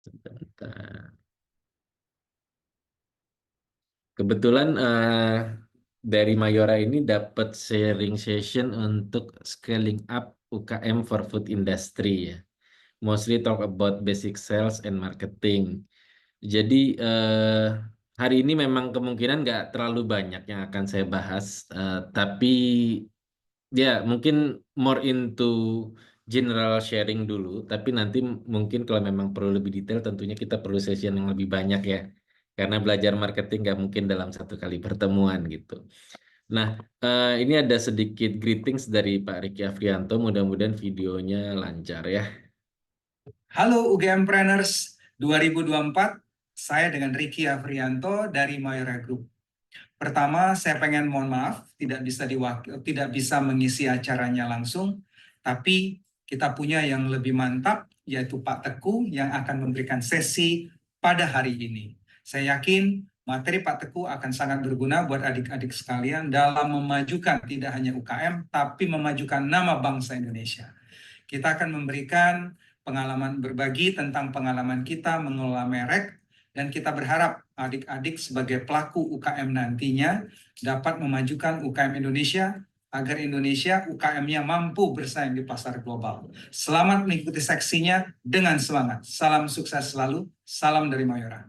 Sebentar. Kebetulan dari Mayora ini dapat sharing session untuk scaling up UKM for food industry ya. Mostly talk about basic sales and marketing. Jadi hari ini memang kemungkinan nggak terlalu banyak yang akan saya bahas, tapi ya mungkin more into general sharing dulu. Tapi nanti mungkin kalau memang perlu lebih detail, tentunya kita perlu session yang lebih banyak ya. Karena belajar marketing nggak mungkin dalam satu kali pertemuan gitu. Nah, ini ada sedikit greetings dari Pak Riki Afrianto. Mudah-mudahan videonya lancar ya. Halo UGMpreneurs 2024, saya dengan Ricky Afrianto dari Mayora Group. Pertama, saya pengen mohon maaf tidak bisa mengisi acaranya langsung, tapi kita punya yang lebih mantap, yaitu Pak Teguh yang akan memberikan sesi pada hari ini. Saya yakin materi Pak Teguh akan sangat berguna buat adik-adik sekalian dalam memajukan tidak hanya UKM, tapi memajukan nama bangsa Indonesia. Kita akan memberikan berbagi tentang pengalaman kita mengelola merek, dan kita berharap adik-adik sebagai pelaku UKM nantinya dapat memajukan UKM Indonesia agar Indonesia UKM-nya mampu bersaing di pasar global. Selamat mengikuti seksinya dengan semangat. Salam sukses selalu. Salam dari Mayora.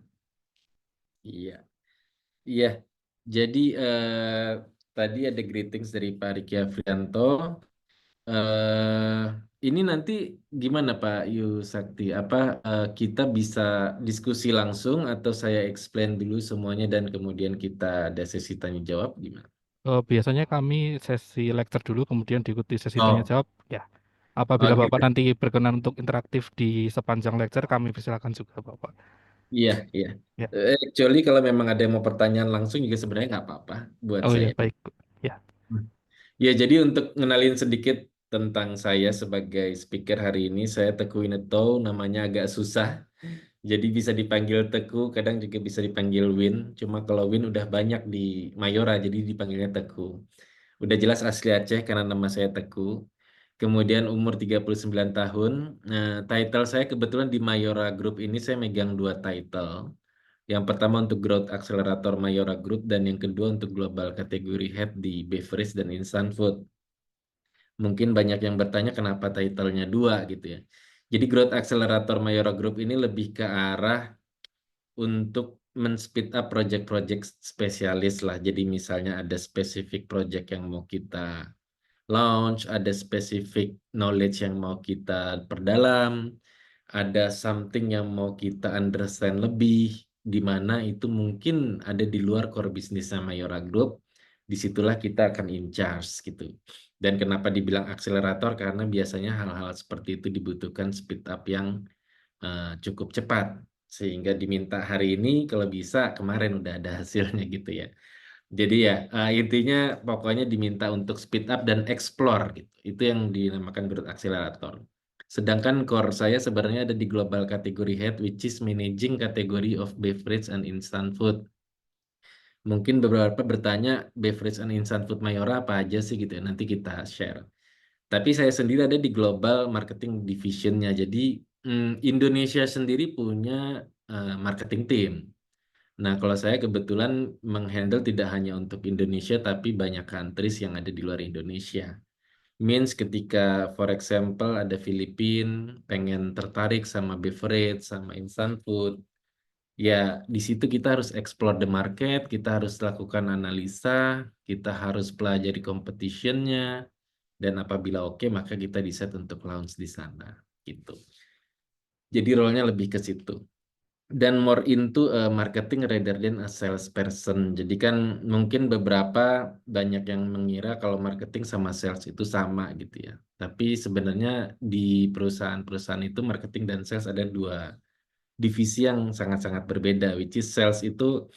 Iya, iya. Jadi tadi ada greetings dari Pak Riki Afrianto. eh ini nanti gimana Pak Yu Sakti? Apa kita bisa diskusi langsung atau saya explain dulu semuanya dan kemudian kita ada sesi tanya jawab gimana? Biasanya kami sesi lecture dulu, kemudian diikuti sesi tanya Oh, jawab. Ya, apabila oke. Bapak nanti berkenan untuk interaktif di sepanjang lecture, kami persilakan juga Bapak. Iya, iya. Ya, Kecuali kalau memang ada yang mau pertanyaan langsung juga sebenarnya nggak apa-apa buat oh ya saya. baik. Ya, Ya, jadi untuk ngenalin sedikit tentang saya sebagai speaker hari ini, saya Teguh Ineto, namanya agak susah. Jadi bisa dipanggil Teguh, kadang juga bisa dipanggil Win. Cuma kalau Win udah banyak di Mayora, jadi dipanggilnya Teguh. Udah jelas asli Aceh karena nama saya Teguh. Kemudian umur 39 tahun. Nah, title saya kebetulan di Mayora Group ini saya megang dua title. Yang pertama untuk Growth Accelerator Mayora Group dan yang kedua untuk Global Category Head di Beverage dan Instant Food. Mungkin banyak yang bertanya kenapa title-nya dua gitu ya. Jadi Growth Accelerator Mayora Group ini lebih ke arah untuk men-speed up project-project spesialis lah. Jadi misalnya ada spesifik project yang mau kita launch, ada spesifik knowledge yang mau kita perdalam, ada something yang mau kita understand lebih, di mana itu mungkin ada di luar core bisnisnya Mayora Group. Disitulah kita akan in charge gitu. Dan kenapa dibilang akselerator? Karena biasanya hal-hal seperti itu dibutuhkan speed up yang cukup cepat. Sehingga diminta hari ini, kalau bisa kemarin udah ada hasilnya gitu ya. Jadi ya intinya pokoknya diminta untuk speed up dan explore gitu. Itu yang dinamakan growth accelerator. Sedangkan core saya sebenarnya ada di global category head which is managing category of beverage and instant food. Mungkin beberapa bertanya beverage and instant food Mayora apa aja sih gitu ya. Nanti kita share. Tapi saya sendiri ada di global marketing divisionnya. Jadi Indonesia sendiri punya marketing team. Nah, kalau saya kebetulan menghandle tidak hanya untuk Indonesia, tapi banyak countries yang ada di luar Indonesia. Means ketika, for example, ada Filipina, pengen tertarik sama beverage, sama instant food, ya di situ kita harus explore the market, kita harus lakukan analisa, kita harus pelajari competitionnya, dan apabila oke, maka kita decide untuk launch di sana. Gitu. Jadi role-nya lebih ke situ dan more into marketing rather than a salesperson. Jadi kan mungkin beberapa banyak yang mengira kalau marketing sama sales itu sama gitu ya. Tapi sebenarnya di perusahaan-perusahaan itu marketing dan sales ada dua divisi yang sangat-sangat berbeda. Which is sales itu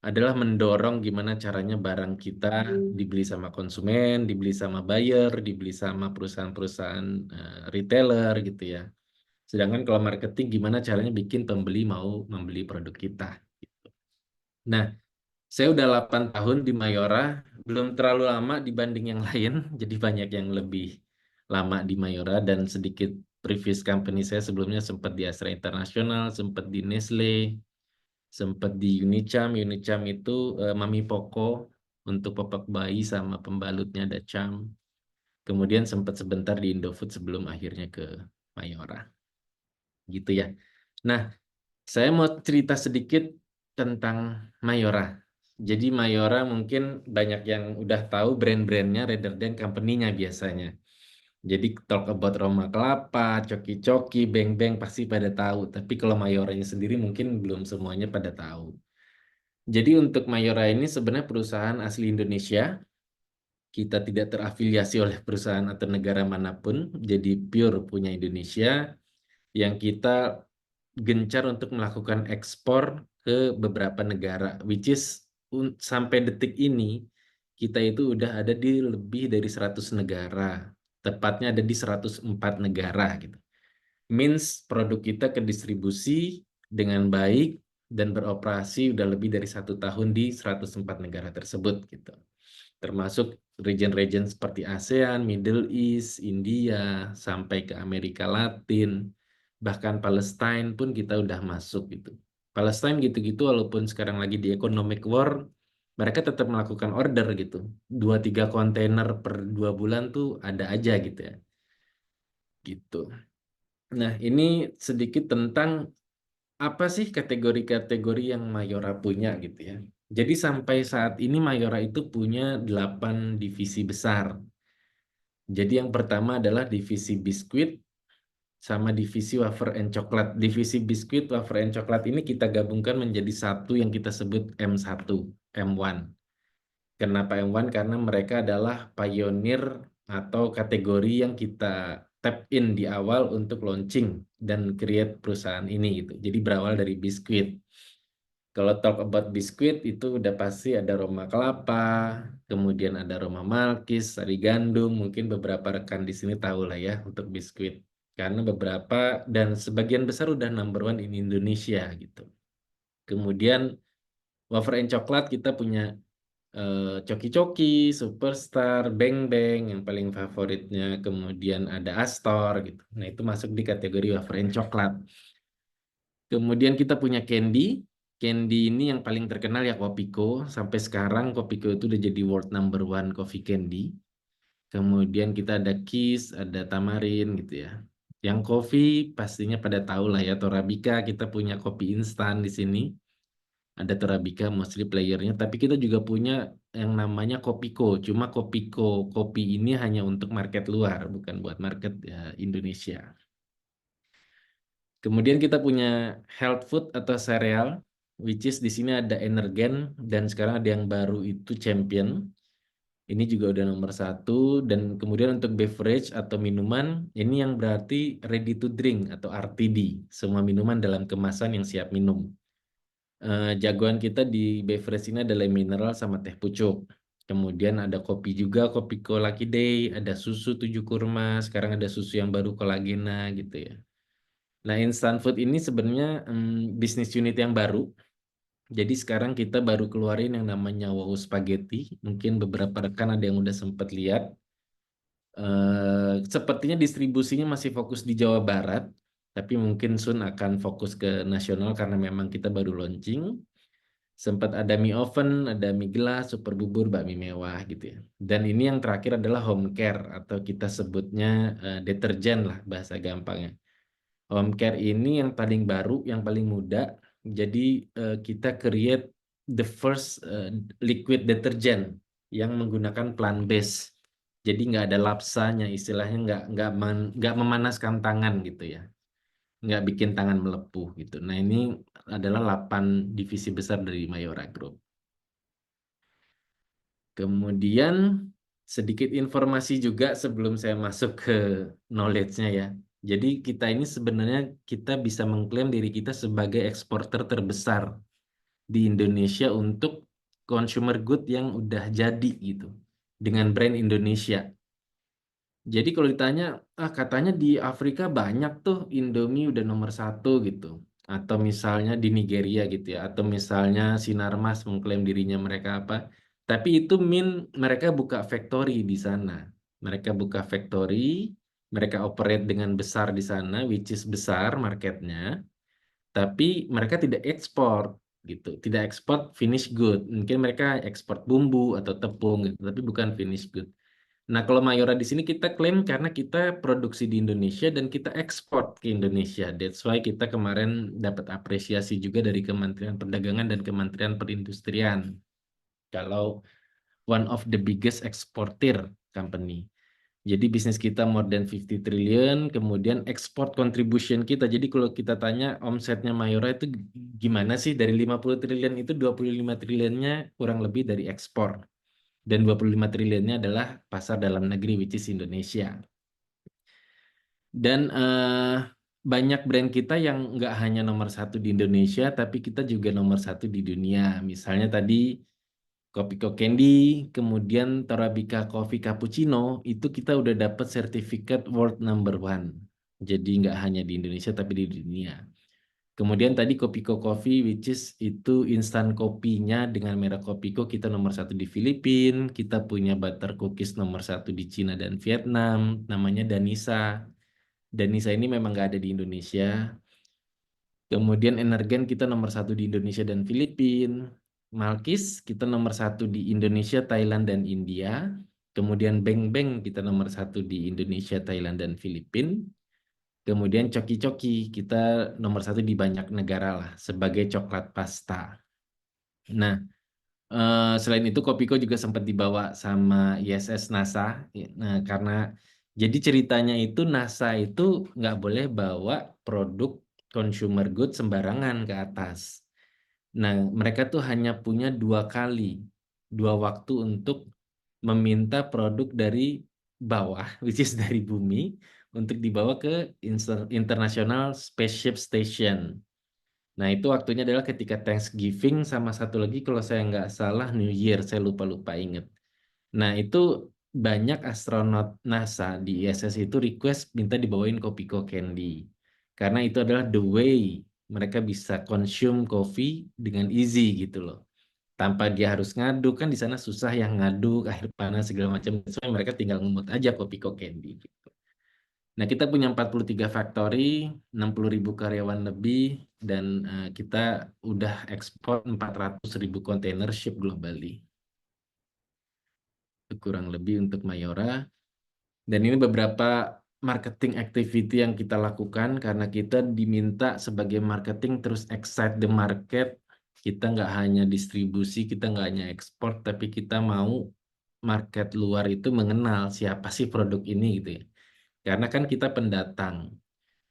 adalah mendorong gimana caranya barang kita dibeli sama konsumen, dibeli sama buyer, dibeli sama perusahaan-perusahaan retailer gitu ya. Sedangkan kalau marketing gimana caranya bikin pembeli mau membeli produk kita. Nah, saya udah 8 tahun di Mayora, belum terlalu lama dibanding yang lain, jadi banyak yang lebih lama di Mayora dan sedikit previous company saya sebelumnya sempat di Astra International, sempat di Nestle, sempat di Unicam. Unicam itu Mami Poko untuk popok bayi sama pembalutnya ada Cam. Kemudian sempat sebentar di Indofood sebelum akhirnya ke Mayora. Gitu ya. Nah, saya mau cerita sedikit tentang Mayora. Jadi Mayora mungkin banyak yang udah tahu brand-brandnya rather than company-nya biasanya. Jadi talk about Roma Kelapa, Coki-Coki, Beng Beng pasti pada tahu. Tapi kalau Mayoranya sendiri mungkin belum semuanya pada tahu. Jadi untuk Mayora ini sebenarnya perusahaan asli Indonesia. Kita tidak terafiliasi oleh perusahaan atau negara manapun. Jadi pure punya Indonesia yang kita gencar untuk melakukan ekspor ke beberapa negara, which is sampai detik ini kita itu udah ada di lebih dari 100 negara, tepatnya ada di 104 negara gitu. Means produk kita ke distribusi dengan baik dan beroperasi udah lebih dari 1 tahun di 104 negara tersebut gitu. Termasuk region-region seperti ASEAN, Middle East, India, sampai ke Amerika Latin, bahkan Palestine pun kita udah masuk gitu. Palestine gitu-gitu walaupun sekarang lagi di economic war, mereka tetap melakukan order gitu. 2-3 kontainer per 2 bulan tuh ada aja gitu ya. Gitu. Nah, ini sedikit tentang apa sih kategori-kategori yang Mayora punya gitu ya. Jadi sampai saat ini Mayora itu punya 8 divisi besar. Jadi yang pertama adalah divisi biskuit sama divisi wafer and coklat. Divisi biskuit, wafer and coklat ini kita gabungkan menjadi satu yang kita sebut M1, M1. Kenapa M1? Karena mereka adalah pionir atau kategori yang kita tap in di awal untuk launching dan create perusahaan ini gitu. Jadi berawal dari biskuit. Kalau talk about biskuit itu udah pasti ada Roma Kelapa, kemudian ada Roma Malkis, Sari Gandum, mungkin beberapa rekan di sini tahu lah ya untuk biskuit. Karena beberapa dan sebagian besar udah number one in Indonesia gitu. Kemudian wafer and coklat kita punya Coki-Coki, Superstar, Beng Beng yang paling favoritnya, kemudian ada Astor gitu. Nah itu masuk di kategori wafer and coklat. Kemudian kita punya Candy. Candy ini yang paling terkenal ya Kopiko. Sampai sekarang Kopiko itu udah jadi world number one coffee candy. Kemudian kita ada Kiss, ada Tamarin gitu ya. Yang kopi pastinya pada tahu lah ya Torabika. Kita punya kopi instan di sini. Ada Torabika mostly playernya. Tapi kita juga punya yang namanya Kopiko. Cuma Kopiko kopi ini hanya untuk market luar, bukan buat market ya, Indonesia. Kemudian kita punya health food atau cereal, which is di sini ada Energen dan sekarang ada yang baru itu Champion. Ini juga udah nomor 1 dan kemudian untuk beverage atau minuman ini yang berarti ready to drink atau RTD, semua minuman dalam kemasan yang siap minum. Jagoan kita di beverage ini adalah mineral sama teh pucuk. Kemudian ada kopi juga, kopi Lucky Day, ada susu 7 kurma, sekarang ada susu yang baru kolagena gitu ya. Nah, instant food ini sebenarnya bisnis unit yang baru. Jadi sekarang kita baru keluarin yang namanya Wow Spaghetti. Mungkin beberapa rekan ada yang udah sempat lihat. Sepertinya distribusinya masih fokus di Jawa Barat, tapi mungkin soon akan fokus ke nasional karena memang kita baru launching. Sempat ada mie oven, ada mie gelas, super bubur, bakmi mewah gitu ya. Dan ini yang terakhir adalah home care atau kita sebutnya deterjen lah bahasa gampangnya. Home care ini yang paling baru, yang paling muda. Jadi kita create the first liquid detergent yang menggunakan plant based. Jadi nggak ada lapsanya, istilahnya nggak memanaskan tangan gitu ya, nggak bikin tangan melepuh gitu. Nah ini adalah 8 divisi besar dari Mayora Group. Kemudian sedikit informasi juga sebelum saya masuk ke knowledge-nya ya. Jadi kita ini sebenarnya kita bisa mengklaim diri kita sebagai eksporter terbesar di Indonesia untuk consumer good yang udah jadi gitu dengan brand Indonesia. Jadi kalau ditanya, katanya di Afrika banyak tuh Indomie udah nomor 1 gitu. Atau misalnya di Nigeria gitu ya. Atau misalnya Sinarmas mengklaim dirinya mereka apa. Tapi itu mereka buka factory di sana. Mereka buka factory mereka operate dengan besar di sana, which is besar marketnya, tapi mereka tidak ekspor gitu, tidak ekspor finish good. Mungkin mereka ekspor bumbu atau tepung gitu, tapi bukan finish good. Nah, kalau Mayora di sini kita klaim karena kita produksi di Indonesia dan kita ekspor ke Indonesia. That's why kita kemarin dapat apresiasi juga dari Kementerian Perdagangan dan Kementerian Perindustrian. Kalau one of the biggest exporter company. Jadi bisnis kita more than 50 triliun, kemudian export contribution kita. Jadi kalau kita tanya omsetnya Mayora itu gimana sih? Dari 50 triliun itu 25 triliunnya kurang lebih dari ekspor. Dan 25 triliunnya adalah pasar dalam negeri, which is Indonesia. Dan banyak brand kita yang nggak hanya nomor 1 di Indonesia, tapi kita juga nomor 1 di dunia. Misalnya tadi Kopiko Candy, kemudian Torabika Coffee Cappuccino, itu kita udah dapat sertifikat World Number One. Jadi nggak hanya di Indonesia, tapi di dunia. Kemudian tadi Kopiko Coffee, which is itu instan kopinya dengan merek Kopiko, kita nomor 1 di Filipina, kita punya butter cookies nomor 1 di Cina dan Vietnam, namanya Danisa. Danisa ini memang nggak ada di Indonesia. Kemudian Energen kita nomor 1 di Indonesia dan Filipina. Malkis kita nomor 1 di Indonesia, Thailand, dan India. Kemudian Beng Beng kita nomor 1 di Indonesia, Thailand, dan Filipina. Kemudian Coki-Coki kita nomor 1 di banyak negara lah sebagai coklat pasta. Nah, selain itu Kopiko juga sempat dibawa sama ISS NASA. Nah, karena jadi ceritanya itu NASA itu nggak boleh bawa produk consumer good sembarangan ke atas. Nah, mereka tuh hanya punya 2 waktu untuk meminta produk dari bawah, which is dari bumi, untuk dibawa ke International Spaceship Station. Nah, itu waktunya adalah ketika Thanksgiving sama satu lagi kalau saya nggak salah New Year, saya lupa-lupa inget. Nah, itu banyak astronot NASA di ISS itu request minta dibawain Kopiko Candy. Karena itu adalah the way mereka bisa consume coffee dengan easy gitu loh. Tanpa dia harus ngaduk, kan di sana susah yang ngaduk, air panas segala macam. So, mereka tinggal ngemut aja Kopiko Candy gitu. Nah, kita punya 43 factory, 60.000 karyawan lebih, dan kita udah ekspor 400.000 kontainer ship globally. Itu kurang lebih untuk Mayora. Dan ini beberapa marketing activity yang kita lakukan karena kita diminta sebagai marketing terus excite the market. Kita nggak hanya distribusi, kita nggak hanya ekspor, tapi kita mau market luar itu mengenal siapa sih produk ini gitu ya. Karena kan kita pendatang.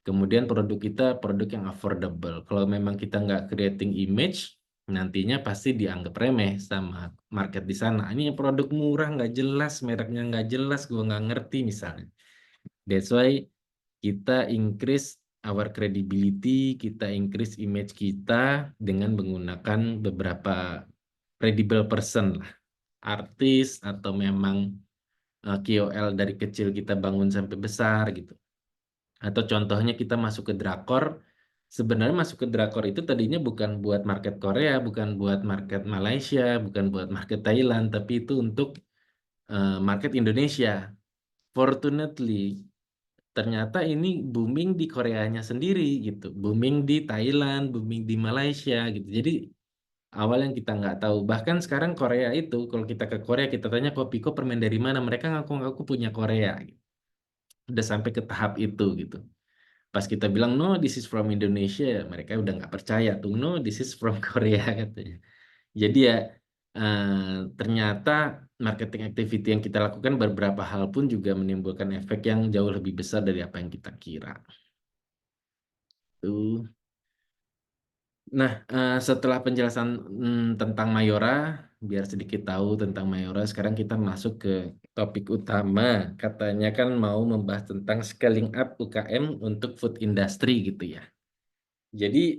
Kemudian produk kita produk yang affordable. Kalau memang kita nggak creating image, nantinya pasti dianggap remeh sama market di sana. Ini produk murah, nggak jelas, mereknya nggak jelas, gua nggak ngerti misalnya. That's why kita increase our credibility, kita increase image kita dengan menggunakan beberapa credible person lah. Artis atau memang KOL dari kecil kita bangun sampai besar gitu. Atau contohnya kita masuk ke drakor, sebenarnya masuk ke drakor itu tadinya bukan buat market Korea, bukan buat market Malaysia, bukan buat market Thailand, tapi itu untuk market Indonesia. Fortunately, ternyata ini booming di Koreanya sendiri gitu, booming di Thailand, booming di Malaysia gitu. Jadi awal yang kita nggak tahu, bahkan sekarang Korea itu, kalau kita ke Korea kita tanya Kopiko permen dari mana, mereka ngaku-ngaku punya Korea. Gitu. Udah sampai ke tahap itu gitu. Pas kita bilang no, this is from Indonesia, mereka udah nggak percaya tuh, no, this is from Korea katanya. Jadi ya ternyata marketing activity yang kita lakukan beberapa hal pun juga menimbulkan efek yang jauh lebih besar dari apa yang kita kira. Tuh. Nah, setelah penjelasan tentang Mayora, biar sedikit tahu tentang Mayora, sekarang kita masuk ke topik utama. Katanya kan mau membahas tentang scaling up UKM untuk food industry gitu ya. Jadi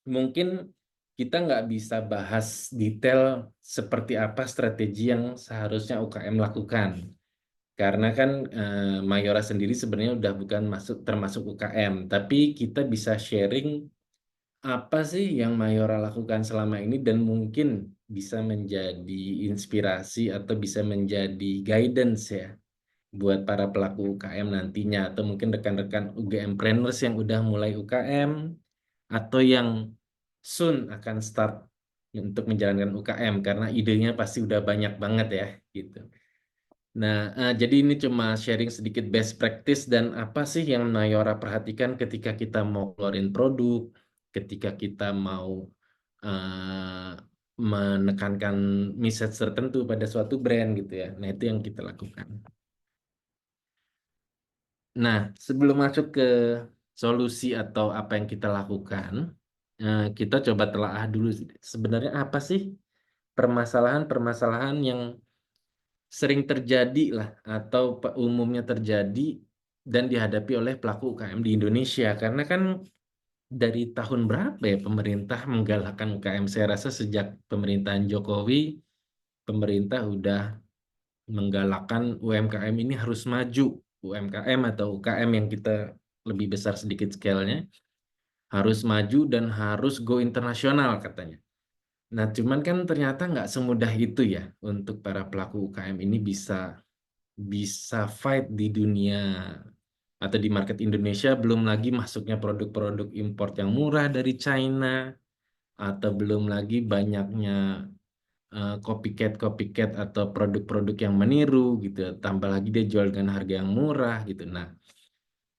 mungkin kita nggak bisa bahas detail seperti apa strategi yang seharusnya UKM lakukan. Karena kan Mayora sendiri sebenarnya udah bukan termasuk UKM, tapi kita bisa sharing apa sih yang Mayora lakukan selama ini dan mungkin bisa menjadi inspirasi atau bisa menjadi guidance ya buat para pelaku UKM nantinya, atau mungkin rekan-rekan UGM-preneurs yang udah mulai UKM atau yang soon akan start untuk menjalankan UKM, karena idenya pasti udah banyak banget ya gitu. Nah, jadi ini cuma sharing sedikit best practice dan apa sih yang Mayora perhatikan ketika kita mau keluarin produk, ketika kita mau menekankan message tertentu pada suatu brand gitu ya. Nah, itu yang kita lakukan. Nah, sebelum masuk ke solusi atau apa yang kita lakukan, kita coba telaah dulu sebenarnya apa sih permasalahan-permasalahan yang sering terjadi lah atau umumnya terjadi dan dihadapi oleh pelaku UKM di Indonesia. Karena kan dari tahun berapa ya pemerintah menggalakkan UKM? Saya rasa sejak pemerintahan Jokowi, pemerintah udah menggalakkan UMKM ini harus maju. UMKM atau UKM yang kita lebih besar sedikit scale-nya harus maju dan harus go internasional katanya. Nah, cuman kan ternyata nggak semudah itu ya untuk para pelaku UKM ini bisa fight di dunia atau di market Indonesia, belum lagi masuknya produk-produk import yang murah dari China, atau belum lagi banyaknya copycat atau produk-produk yang meniru gitu. Tambah lagi dia jual dengan harga yang murah gitu. Nah,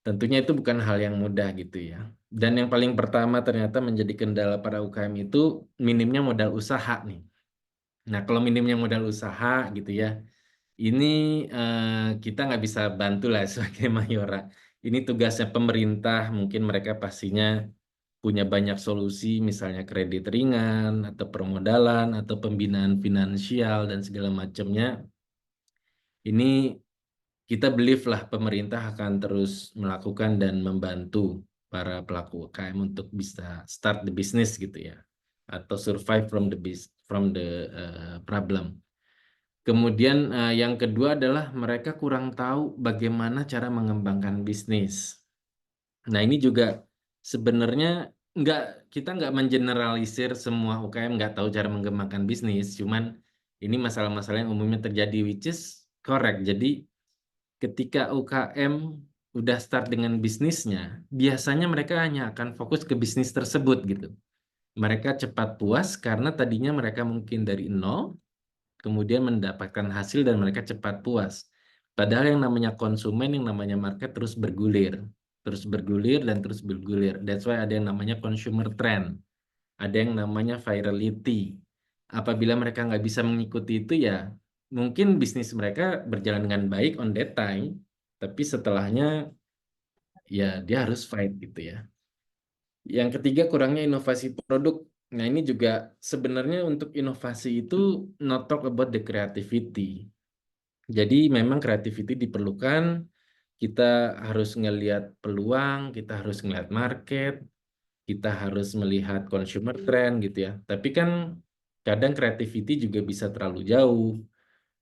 tentunya itu bukan hal yang mudah gitu ya. Dan yang paling pertama ternyata menjadi kendala para UKM itu minimnya modal usaha nih. Nah, kalau minimnya modal usaha gitu ya, ini kita nggak bisa bantu lah sebagai Mayora. Ini tugasnya pemerintah, mungkin mereka pastinya punya banyak solusi, misalnya kredit ringan, atau permodalan, atau pembinaan finansial, dan segala macamnya. Ini kita believe lah pemerintah akan terus melakukan dan membantu para pelaku UKM untuk bisa start the business gitu ya, atau survive from the problem. Kemudian yang kedua adalah mereka kurang tahu bagaimana cara mengembangkan bisnis. Nah, ini juga sebenarnya kita nggak mengeneralisir semua UKM nggak tahu cara mengembangkan bisnis, cuman ini masalah-masalah yang umumnya terjadi, which is correct. Jadi ketika UKM udah start dengan bisnisnya, biasanya mereka hanya akan fokus ke bisnis tersebut gitu. Mereka cepat puas karena tadinya mereka mungkin dari nol, kemudian mendapatkan hasil dan mereka cepat puas. Padahal yang namanya konsumen, yang namanya market terus bergulir dan terus bergulir. That's why ada yang namanya consumer trend, ada yang namanya virality. Apabila mereka nggak bisa mengikuti itu ya, mungkin bisnis mereka berjalan dengan baik on that time, tapi setelahnya ya dia harus fight gitu ya. Yang ketiga, kurangnya inovasi produk. Nah, ini juga sebenarnya untuk inovasi itu not talk about the creativity. Jadi memang creativity diperlukan, kita harus ngelihat peluang, kita harus ngelihat market, kita harus melihat consumer trend gitu ya. Tapi kan kadang creativity juga bisa terlalu jauh,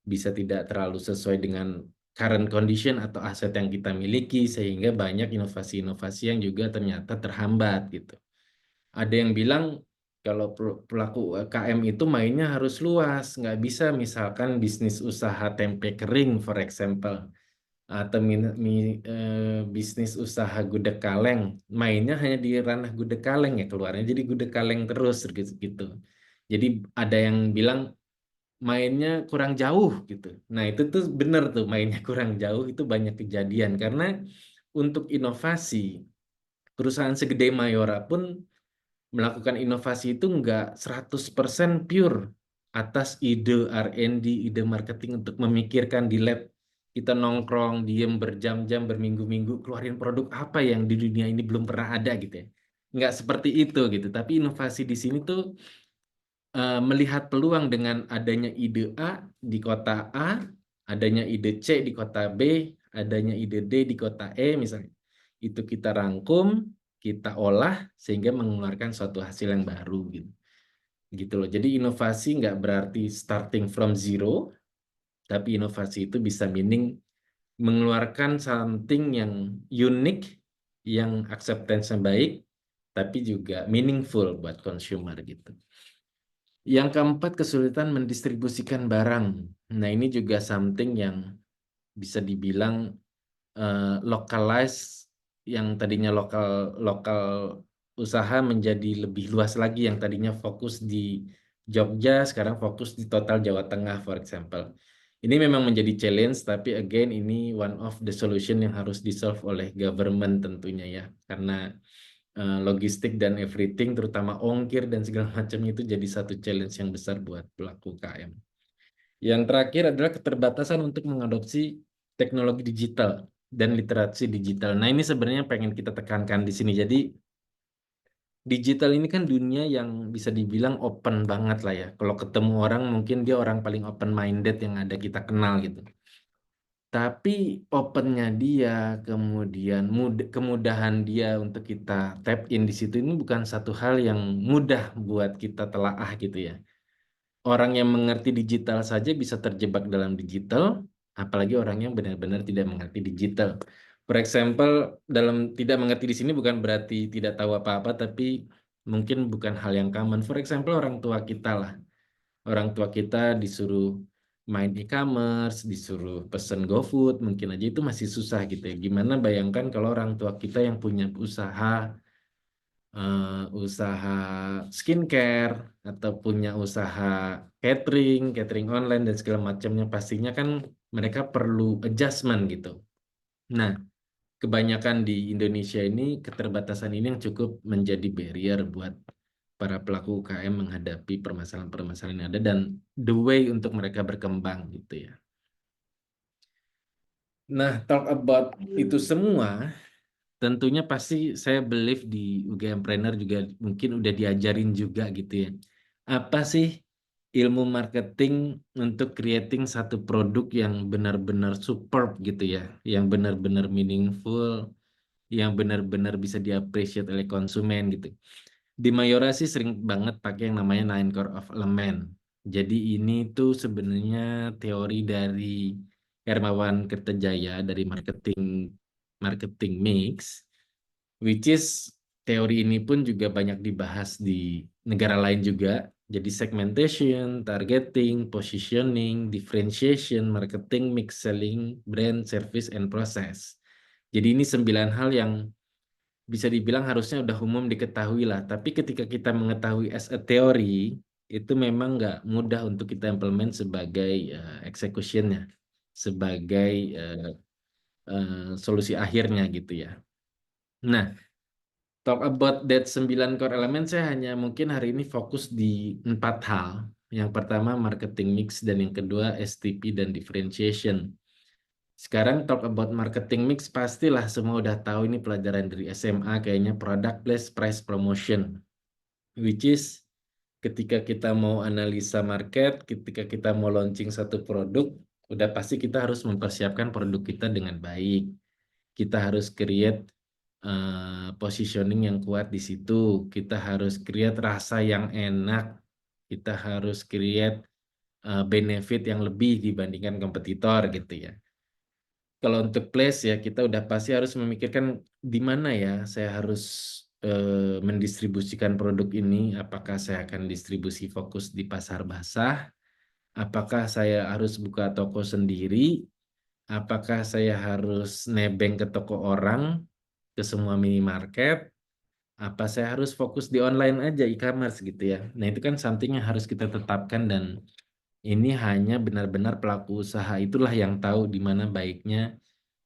bisa tidak terlalu sesuai dengan current condition atau aset yang kita miliki, sehingga banyak inovasi-inovasi yang juga ternyata terhambat gitu. Ada yang bilang kalau pelaku UKM itu mainnya harus luas, nggak bisa misalkan bisnis usaha tempe kering, for example, atau bisnis usaha gudeg kaleng, mainnya hanya di ranah gudeg kaleng ya, keluarnya jadi gudeg kaleng terus gitu. Jadi ada yang bilang mainnya kurang jauh gitu. Nah, itu tuh benar tuh, mainnya kurang jauh itu banyak kejadian karena untuk inovasi perusahaan segede Mayora pun melakukan inovasi itu nggak 100% pure atas ide R&D, ide marketing untuk memikirkan di lab. Kita nongkrong, diem berjam-jam, berminggu-minggu, keluarin produk apa yang di dunia ini belum pernah ada gitu ya. Nggak seperti itu gitu. Tapi inovasi di sini tuh melihat peluang dengan adanya ide A di kota A, adanya ide C di kota B, adanya ide D di kota E misalnya. Itu kita rangkum, kita olah sehingga mengeluarkan suatu hasil yang baru gitu. Gitu loh. Jadi inovasi nggak berarti starting from zero, tapi inovasi itu bisa meaning mengeluarkan something yang unik, yang acceptance-nya baik, tapi juga meaningful buat consumer gitu. Yang keempat, kesulitan mendistribusikan barang. Nah, ini juga something yang bisa dibilang localize, yang tadinya lokal usaha menjadi lebih luas lagi, yang tadinya fokus di Jogja sekarang fokus di total Jawa Tengah, for example. Ini memang menjadi challenge, tapi again ini one of the solution yang harus di-solve oleh government tentunya ya, karena logistik dan everything, terutama ongkir dan segala macam itu jadi satu challenge yang besar buat pelaku UKM. Yang terakhir adalah keterbatasan untuk mengadopsi teknologi digital dan literasi digital. Nah, ini sebenarnya pengen kita tekankan di sini. Jadi, digital ini kan dunia yang bisa dibilang open banget lah ya. Kalau ketemu orang, mungkin dia orang paling open minded yang ada kita kenal gitu. Tapi opennya dia, kemudian kemudahan dia untuk kita tap in di situ ini bukan satu hal yang mudah buat kita telaah gitu ya. Orang yang mengerti digital saja bisa terjebak dalam digital, apalagi orang yang benar-benar tidak mengerti digital. For example, dalam tidak mengerti di sini bukan berarti tidak tahu apa-apa, tapi mungkin bukan hal yang common. For example, orang tua kita lah. Orang tua kita disuruh main e-commerce, disuruh pesen GoFood, mungkin aja itu masih susah gitu ya. Gimana bayangkan kalau orang tua kita yang punya usaha skincare atau punya usaha catering online dan segala macamnya, pastinya kan mereka perlu adjustment gitu. Nah, kebanyakan di Indonesia ini keterbatasan ini yang cukup menjadi barrier buat para pelaku UKM menghadapi permasalahan-permasalahan yang ada dan the way untuk mereka berkembang gitu ya. Nah, talk about itu semua, tentunya pasti saya believe di UGM Planner juga mungkin udah diajarin juga gitu ya. Apa sih ilmu marketing untuk creating satu produk yang benar-benar superb gitu ya, yang benar-benar meaningful, yang benar-benar bisa diapresiasi oleh konsumen gitu. Di Mayora sih sering banget pakai yang namanya Nine Core of Element. Jadi ini tuh sebenarnya teori dari Hermawan Kertajaya dari marketing mix, which is teori ini pun juga banyak dibahas di negara lain juga. Jadi segmentation, targeting, positioning, differentiation, marketing, mix, selling, brand, service, and process. Jadi ini 9 hal yang bisa dibilang harusnya udah umum diketahui lah. Tapi ketika kita mengetahui as a theory, itu memang nggak mudah untuk kita implement sebagai executionnya, sebagai solusi akhirnya gitu ya. Nah, talk about that 9 core element, saya hanya mungkin hari ini fokus di 4 hal. Yang pertama marketing mix dan yang kedua STP dan differentiation. Sekarang talk about marketing mix, pastilah semua udah tahu ini pelajaran dari SMA kayaknya, product place, price, promotion. Which is ketika kita mau analisa market, ketika kita mau launching satu produk, udah pasti kita harus mempersiapkan produk kita dengan baik. Kita harus create positioning yang kuat di situ. Kita harus create rasa yang enak. Kita harus create benefit yang lebih dibandingkan kompetitor gitu ya. Kalau untuk place ya kita udah pasti harus memikirkan di mana ya saya harus mendistribusikan produk ini. Apakah saya akan distribusi fokus di pasar basah? Apakah saya harus buka toko sendiri? Apakah saya harus nebeng ke toko orang, ke semua minimarket? Apa saya harus fokus di online aja e-commerce gitu ya? Nah itu kan something yang harus kita tetapkan dan ini hanya benar-benar pelaku usaha itulah yang tahu di mana baiknya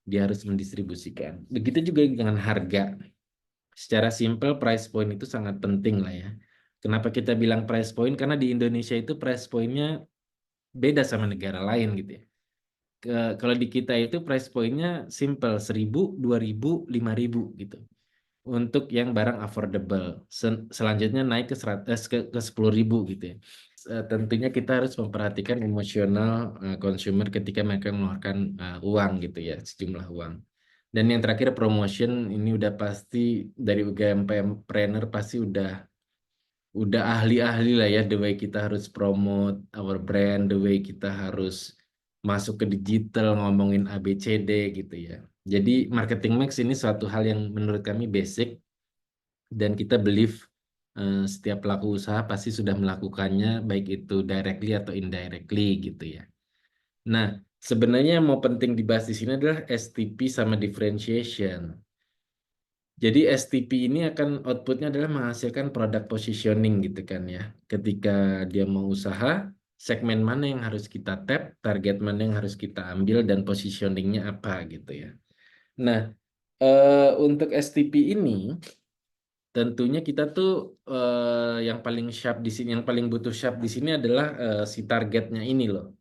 dia harus mendistribusikan. Begitu juga dengan harga. Secara simple price point itu sangat penting lah ya. Kenapa kita bilang price point? Karena di Indonesia itu price point-nya beda sama negara lain gitu ya. Kalau di kita itu price point-nya simple, 1.000, 2.000, 5.000 gitu. Untuk yang barang affordable. Selanjutnya naik ke 10.000 gitu ya. Tentunya kita harus memperhatikan emosional consumer ketika mereka mengeluarkan uang gitu ya, sejumlah uang. Dan yang terakhir promotion, ini udah pasti dari UGM Planner pasti udah ahli-ahli lah ya, the way kita harus promote our brand, the way kita harus masuk ke digital ngomongin ABCD gitu ya. Jadi marketing mix ini suatu hal yang menurut kami basic dan kita believe setiap pelaku usaha pasti sudah melakukannya baik itu directly atau indirectly gitu ya. Nah, Sebenarnya yang mau penting dibahas di sini adalah STP sama differentiation. Jadi STP ini akan outputnya adalah menghasilkan product positioning gitu kan ya. Ketika dia mau usaha, segmen mana yang harus kita tap, target mana yang harus kita ambil, dan positioningnya apa gitu ya. Nah, untuk STP ini tentunya kita tuh yang paling sharp di sini, yang paling butuh sharp di sini adalah si targetnya ini loh.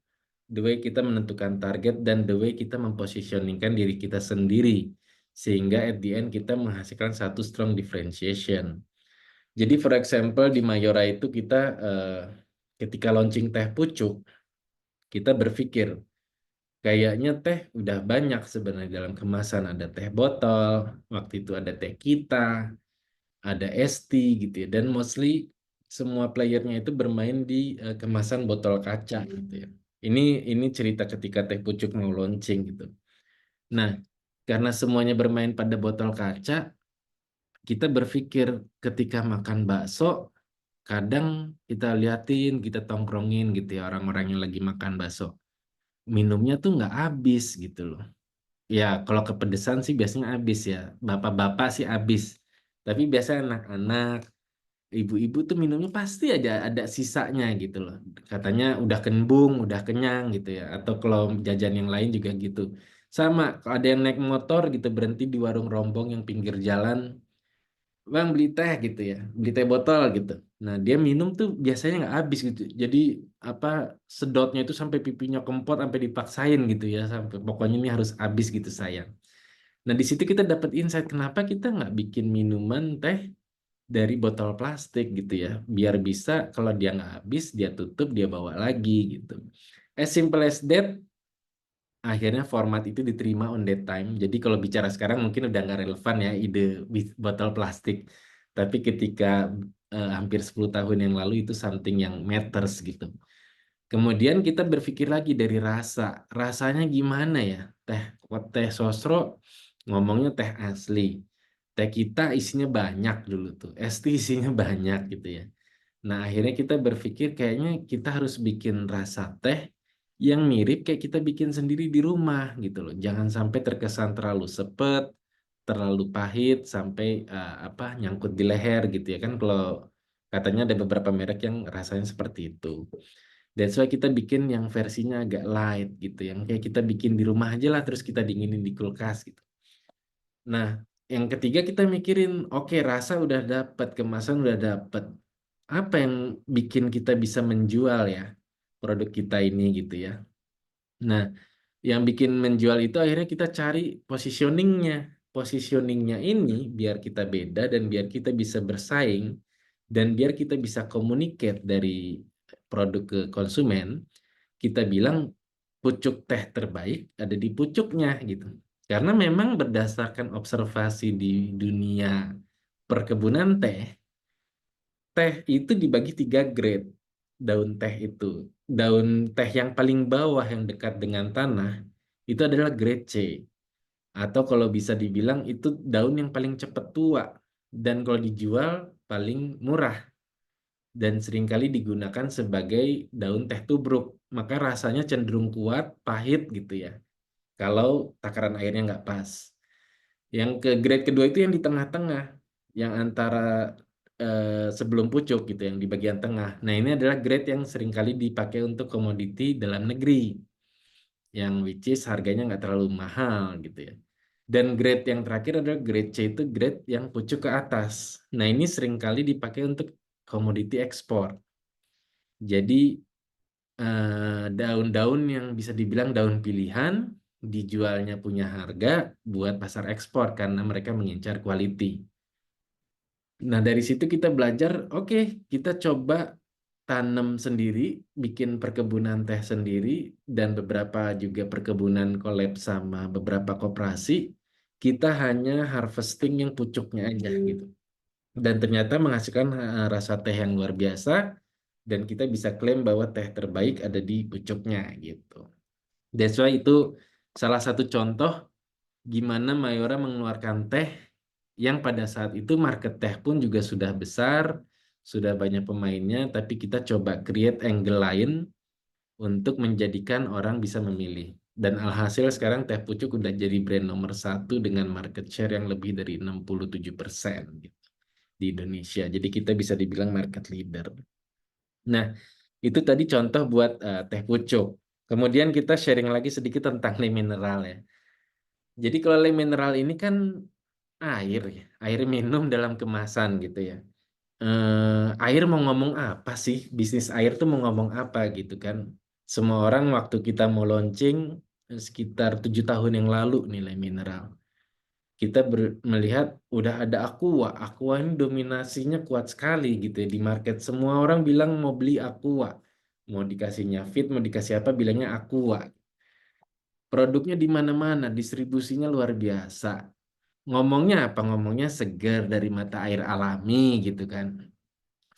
The way kita menentukan target dan the way kita mempositioningkan diri kita sendiri sehingga at the end kita menghasilkan satu strong differentiation. Jadi for example di Mayora itu kita ketika launching teh pucuk kita berpikir kayaknya teh udah banyak sebenarnya dalam kemasan, ada teh botol, waktu itu ada teh kita, ada ST gitu ya, dan mostly semua playernya itu bermain di kemasan botol kaca gitu ya. Ini cerita ketika teh pucuk mau launching gitu. Nah, karena semuanya bermain pada botol kaca, kita berpikir ketika makan bakso, kadang kita liatin, kita tongkrongin gitu ya orang-orang yang lagi makan bakso. Minumnya tuh nggak habis gitu loh. Ya, kalau kepedesan sih biasanya habis ya. Bapak-bapak sih habis. Tapi biasanya anak-anak, ibu-ibu tuh minumnya pasti aja ada sisanya gitu loh. Katanya udah kembung, udah kenyang gitu ya. Atau kalau jajan yang lain juga gitu. Sama, kalau ada yang naik motor gitu berhenti di warung rombong yang pinggir jalan, Bang beli teh gitu ya, beli teh botol gitu. Nah dia minum tuh biasanya nggak habis gitu. Jadi apa sedotnya itu sampai pipinya kempot sampai dipaksain gitu ya, sampai pokoknya ini harus habis gitu sayang. Nah di situ kita dapat insight kenapa kita nggak bikin minuman teh dari botol plastik gitu ya, biar bisa kalau dia nggak habis dia tutup dia bawa lagi gitu. As simple as that. Akhirnya format itu diterima on that time. Jadi kalau bicara sekarang mungkin udah nggak relevan ya ide botol plastik. Tapi ketika hampir 10 tahun yang lalu itu something yang matters gitu. Kemudian kita berpikir lagi dari rasa. Rasanya gimana ya? Teh sosro ngomongnya teh asli. Teh kita isinya banyak dulu tuh. Es teh isinya banyak gitu ya. Nah, akhirnya kita berpikir kayaknya kita harus bikin rasa teh yang mirip kayak kita bikin sendiri di rumah gitu loh. Jangan sampai terkesan terlalu sepet, terlalu pahit sampai apa nyangkut di leher gitu ya kan kalau katanya ada beberapa merek yang rasanya seperti itu. That's why kita bikin yang versinya agak light gitu, yang kayak kita bikin di rumah aja lah terus kita dinginin di kulkas gitu. Nah, yang ketiga kita mikirin, oke rasa udah dapet, kemasan udah dapet. Apa yang bikin kita bisa menjual ya produk kita ini gitu ya. Nah, yang bikin menjual itu akhirnya kita cari positioningnya. Positioningnya ini biar kita beda dan biar kita bisa bersaing dan biar kita bisa communicate dari produk ke konsumen, kita bilang pucuk teh terbaik ada di pucuknya gitu. Karena memang berdasarkan observasi di dunia perkebunan teh, teh itu dibagi 3 grade daun teh itu. Daun teh yang paling bawah yang dekat dengan tanah itu adalah grade C. Atau kalau bisa dibilang itu daun yang paling cepat tua. Dan kalau dijual paling murah. Dan seringkali digunakan sebagai daun teh tubruk. Maka rasanya cenderung kuat, pahit gitu ya. Kalau takaran airnya nggak pas. Yang ke grade kedua itu yang di tengah-tengah. Yang antara sebelum pucuk gitu yang di bagian tengah. Nah ini adalah grade yang seringkali dipakai untuk komoditi dalam negeri yang which is harganya nggak terlalu mahal gitu ya. Dan grade yang terakhir adalah grade C itu grade yang pucuk ke atas. Nah ini seringkali dipakai untuk komoditi ekspor. Jadi daun-daun yang bisa dibilang daun pilihan dijualnya punya harga buat pasar ekspor karena mereka mengincar quality. Nah, dari situ kita belajar, oke, kita coba tanam sendiri, bikin perkebunan teh sendiri, dan beberapa juga perkebunan collab sama beberapa koperasi, kita hanya harvesting yang pucuknya aja gitu. Dan ternyata menghasilkan rasa teh yang luar biasa, dan kita bisa klaim bahwa teh terbaik ada di pucuknya gitu. That's why itu salah satu contoh gimana Mayora mengeluarkan teh yang pada saat itu market teh pun juga sudah besar, sudah banyak pemainnya, tapi kita coba create angle lain untuk menjadikan orang bisa memilih. Dan alhasil sekarang teh pucuk udah jadi brand nomor 1 dengan market share yang lebih dari 67% gitu di Indonesia. Jadi kita bisa dibilang market leader. Nah, itu tadi contoh buat teh pucuk. Kemudian kita sharing lagi sedikit tentang le mineral ya. Jadi kalau le mineral ini kan air ya, air minum dalam kemasan gitu ya. Air mau ngomong apa sih? Bisnis air tuh mau ngomong apa gitu kan? Semua orang waktu kita mau launching sekitar 7 tahun yang lalu nilai mineral. Kita melihat udah ada Aqua. Aqua ini dominasinya kuat sekali gitu ya di market. Semua orang bilang mau beli Aqua. Mau dikasihnya Fit, mau dikasih apa bilangnya Aqua. Produknya di mana-mana, distribusinya luar biasa. Ngomongnya apa? Ngomongnya segar dari mata air alami gitu kan.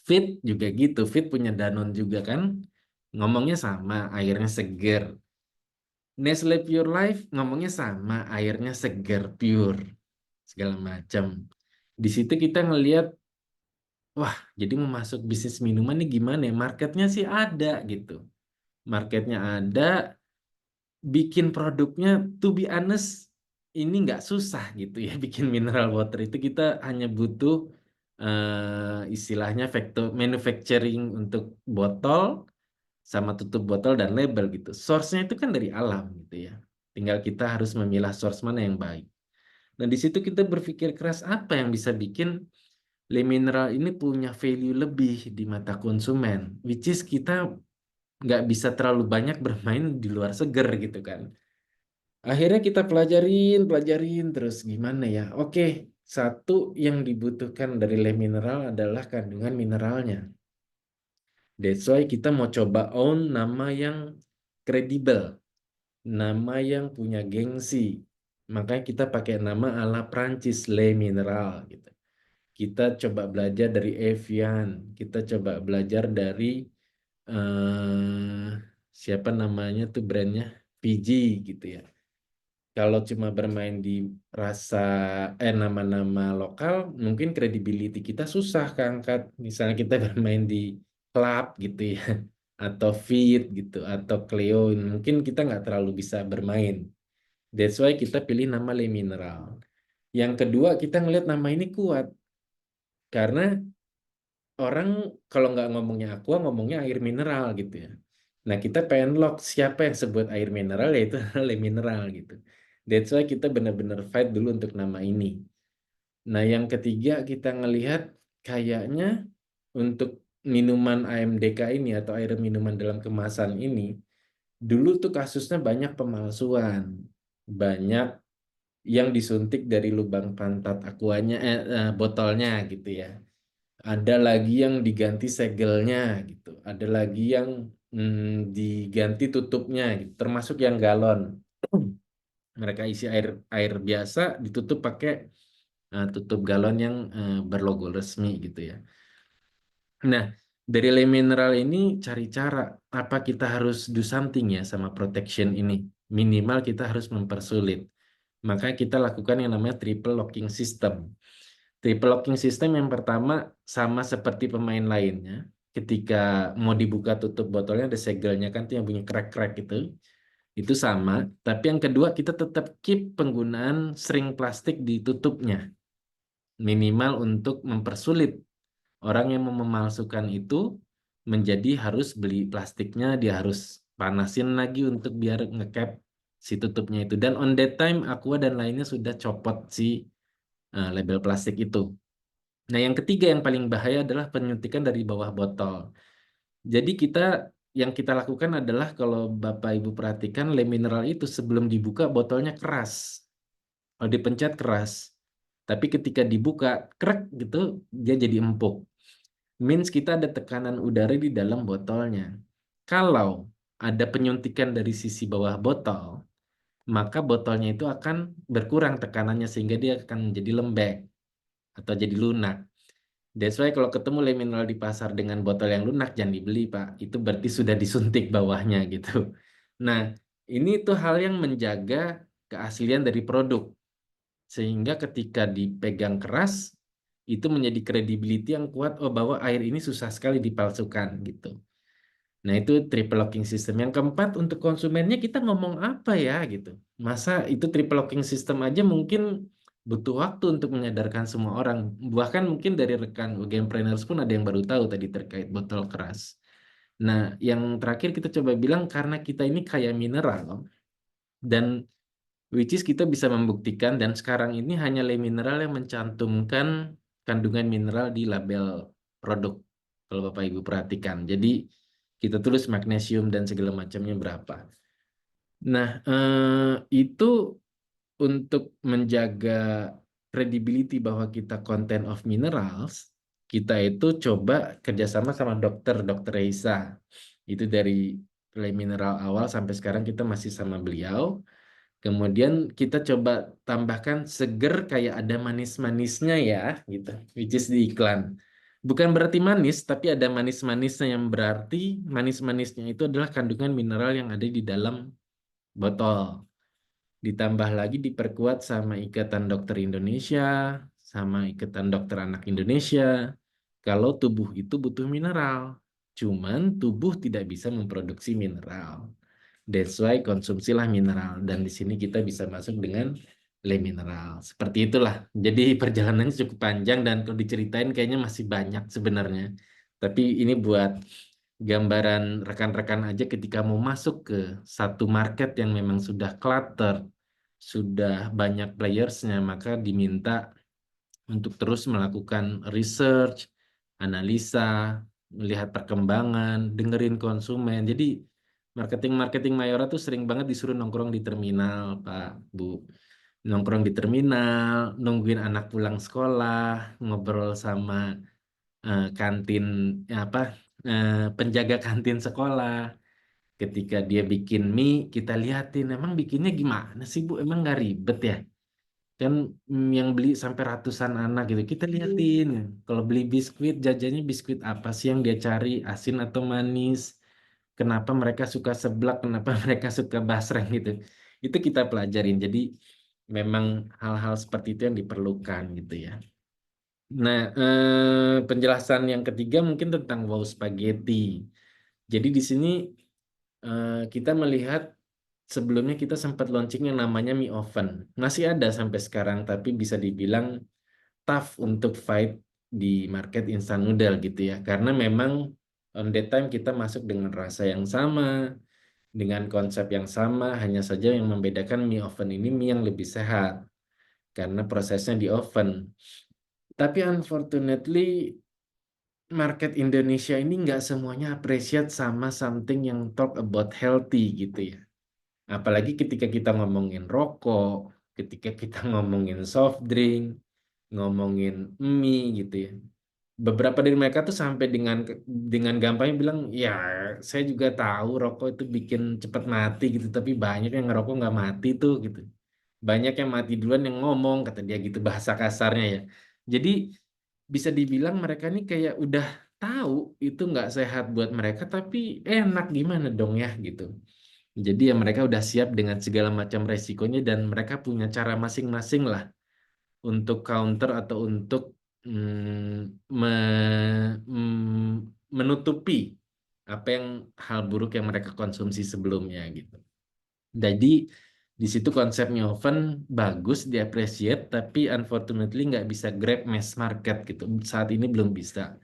Fit juga gitu, Fit punya Danone juga kan. Ngomongnya sama, airnya seger. Nestle Pure Life ngomongnya sama, airnya seger, pure, segala macam. Di situ kita ngelihat, wah, jadi mau masuk bisnis minuman nih gimana ya? Marketnya sih ada gitu. Marketnya ada, bikin produknya, to be honest, ini nggak susah gitu ya. Bikin mineral water itu kita hanya butuh istilahnya manufacturing untuk botol, sama tutup botol dan label gitu. Source-nya itu kan dari alam gitu ya. Tinggal kita harus memilah source mana yang baik. Dan di situ kita berpikir keras apa yang bisa bikin Le Mineral ini punya value lebih di mata konsumen, which is kita nggak bisa terlalu banyak bermain di luar seger gitu kan. Akhirnya kita pelajarin terus gimana ya. Oke, satu yang dibutuhkan dari Le Mineral adalah kandungan mineralnya. That's why kita mau coba own nama yang kredibel, nama yang punya gengsi. Makanya kita pakai nama ala Prancis, Le Mineral gitu. Kita coba belajar dari Evian, kita coba belajar dari eh, siapa namanya tuh brandnya, Fiji gitu ya. Kalau cuma bermain di rasa nama-nama lokal, mungkin credibility kita susah keangkat. Misalnya kita bermain di klub gitu ya, atau Fit gitu, atau Cleo, mungkin kita nggak terlalu bisa bermain. That's why kita pilih nama Le Mineral. Yang kedua, kita ngelihat nama ini kuat. Karena orang kalau nggak ngomongnya aqua, ngomongnya air mineral gitu ya. Nah, kita pengen lock siapa yang sebut air mineral, yaitu Le Mineral gitu. That's why kita benar-benar fight dulu untuk nama ini. Nah, yang ketiga kita ngelihat kayaknya untuk minuman AMDK ini atau air minuman dalam kemasan ini, dulu tuh kasusnya banyak pemalsuan. Banyak yang disuntik dari lubang pantat aquanya, botolnya gitu ya. Ada lagi yang diganti segelnya gitu. Ada lagi yang diganti tutupnya gitu. Termasuk yang galon. Mereka isi air air biasa ditutup pakai tutup galon yang berlogo resmi gitu ya. Nah, dari Le Mineral ini cari cara apa kita harus do something ya sama protection ini. Minimal kita harus mempersulit. Makanya kita lakukan yang namanya triple locking system. Triple locking system yang pertama sama seperti pemain lainnya. Ketika mau dibuka tutup botolnya ada segelnya kan tuh yang bunyi krek-krek itu. Itu sama. Tapi yang kedua kita tetap keep penggunaan string plastik di tutupnya. Minimal untuk mempersulit orang yang mau memalsukan itu menjadi harus beli plastiknya, dia harus panasin lagi untuk biar ngecap si tutupnya itu. Dan on that time Aqua dan lainnya sudah copot si label plastik itu. Nah, yang ketiga yang paling bahaya adalah penyuntikan dari bawah botol. Jadi yang kita lakukan adalah kalau Bapak Ibu perhatikan Le Mineral itu sebelum dibuka botolnya keras. Kalau dipencet keras. Tapi ketika dibuka krek gitu dia jadi empuk. Means kita ada tekanan udara di dalam botolnya. Kalau ada penyuntikan dari sisi bawah botol, maka botolnya itu akan berkurang tekanannya sehingga dia akan menjadi lembek atau jadi lunak. That's why kalau ketemu Le Mineral di pasar dengan botol yang lunak jangan dibeli, Pak. Itu berarti sudah disuntik bawahnya gitu. Nah, ini tuh hal yang menjaga keaslian dari produk. Sehingga ketika dipegang keras, itu menjadi credibility yang kuat, oh bahwa air ini susah sekali dipalsukan gitu. Nah, itu triple locking system. Yang keempat, untuk konsumennya kita ngomong apa ya gitu. Masa itu triple locking system aja mungkin butuh waktu untuk menyadarkan semua orang. Bahkan mungkin dari rekan Gamepreneurs pun ada yang baru tahu tadi terkait botol keras. Nah, yang terakhir kita coba bilang karena kita ini kaya mineral dan which is kita bisa membuktikan dan sekarang ini hanya Le Mineral yang mencantumkan kandungan mineral di label produk. Kalau Bapak Ibu perhatikan. Jadi kita tulis magnesium dan segala macamnya berapa. Nah, itu untuk menjaga credibility bahwa kita content of minerals, kita itu coba kerjasama sama dokter Reisa. Itu dari Le Mineral awal sampai sekarang kita masih sama beliau. Kemudian kita coba tambahkan seger kayak ada manis-manisnya ya, gitu. Which is di iklan. Bukan berarti manis, tapi ada manis-manisnya yang berarti manis-manisnya itu adalah kandungan mineral yang ada di dalam botol. Ditambah lagi diperkuat sama Ikatan Dokter Indonesia, sama Ikatan Dokter Anak Indonesia. Kalau tubuh itu butuh mineral, cuman tubuh tidak bisa memproduksi mineral. That's why konsumsilah mineral. Dan di sini kita bisa masuk dengan Le Mineral. Seperti itulah. Jadi perjalanannya cukup panjang dan kalau diceritain kayaknya masih banyak sebenarnya. Tapi ini buat gambaran rekan-rekan aja ketika mau masuk ke satu market yang memang sudah clutter, sudah banyak playersnya, maka diminta untuk terus melakukan research, analisa, melihat perkembangan, dengerin konsumen. Jadi marketing Mayora tuh sering banget disuruh nongkrong di terminal, Pak, Bu. Nongkrong di terminal, nungguin anak pulang sekolah, ngobrol sama kantin apa penjaga kantin sekolah. Ketika dia bikin mie, kita liatin emang bikinnya gimana sih, Bu? Emang nggak ribet ya? Kan yang beli sampai ratusan anak gitu kita liatin kalau beli biskuit jajannya biskuit apa sih yang dia cari, asin atau manis, kenapa mereka suka seblak, kenapa mereka suka basreng gitu, itu kita pelajarin. Jadi memang hal-hal seperti itu yang diperlukan gitu ya. Nah, penjelasan yang ketiga mungkin tentang wow spaghetti. Jadi di sini kita melihat sebelumnya kita sempat launching yang namanya mie oven. Masih ada sampai sekarang, tapi bisa dibilang tough untuk fight di market instant noodle gitu ya. Karena memang on that time kita masuk dengan rasa yang sama, dengan konsep yang sama, hanya saja yang membedakan mie oven ini mie yang lebih sehat karena prosesnya di oven. Tapi unfortunately market Indonesia ini nggak semuanya appreciate sama something yang talk about healthy gitu ya. Apalagi ketika kita ngomongin rokok, ketika kita ngomongin soft drink, ngomongin mie gitu ya. Beberapa dari mereka tuh sampai dengan gampangnya bilang, ya saya juga tahu rokok itu bikin cepat mati gitu, tapi banyak yang ngerokok nggak mati tuh gitu. Banyak yang mati duluan yang ngomong, kata dia gitu bahasa kasarnya ya. Jadi bisa dibilang mereka nih kayak udah tahu itu nggak sehat buat mereka, tapi enak gimana dong ya gitu. Jadi ya mereka udah siap dengan segala macam resikonya dan mereka punya cara masing-masing lah untuk counter atau untuk menutupi apa yang hal buruk yang mereka konsumsi sebelumnya gitu. Jadi di situ konsepnya oven bagus, diapresiasi, tapi unfortunately nggak bisa grab mass market gitu. Saat ini belum bisa.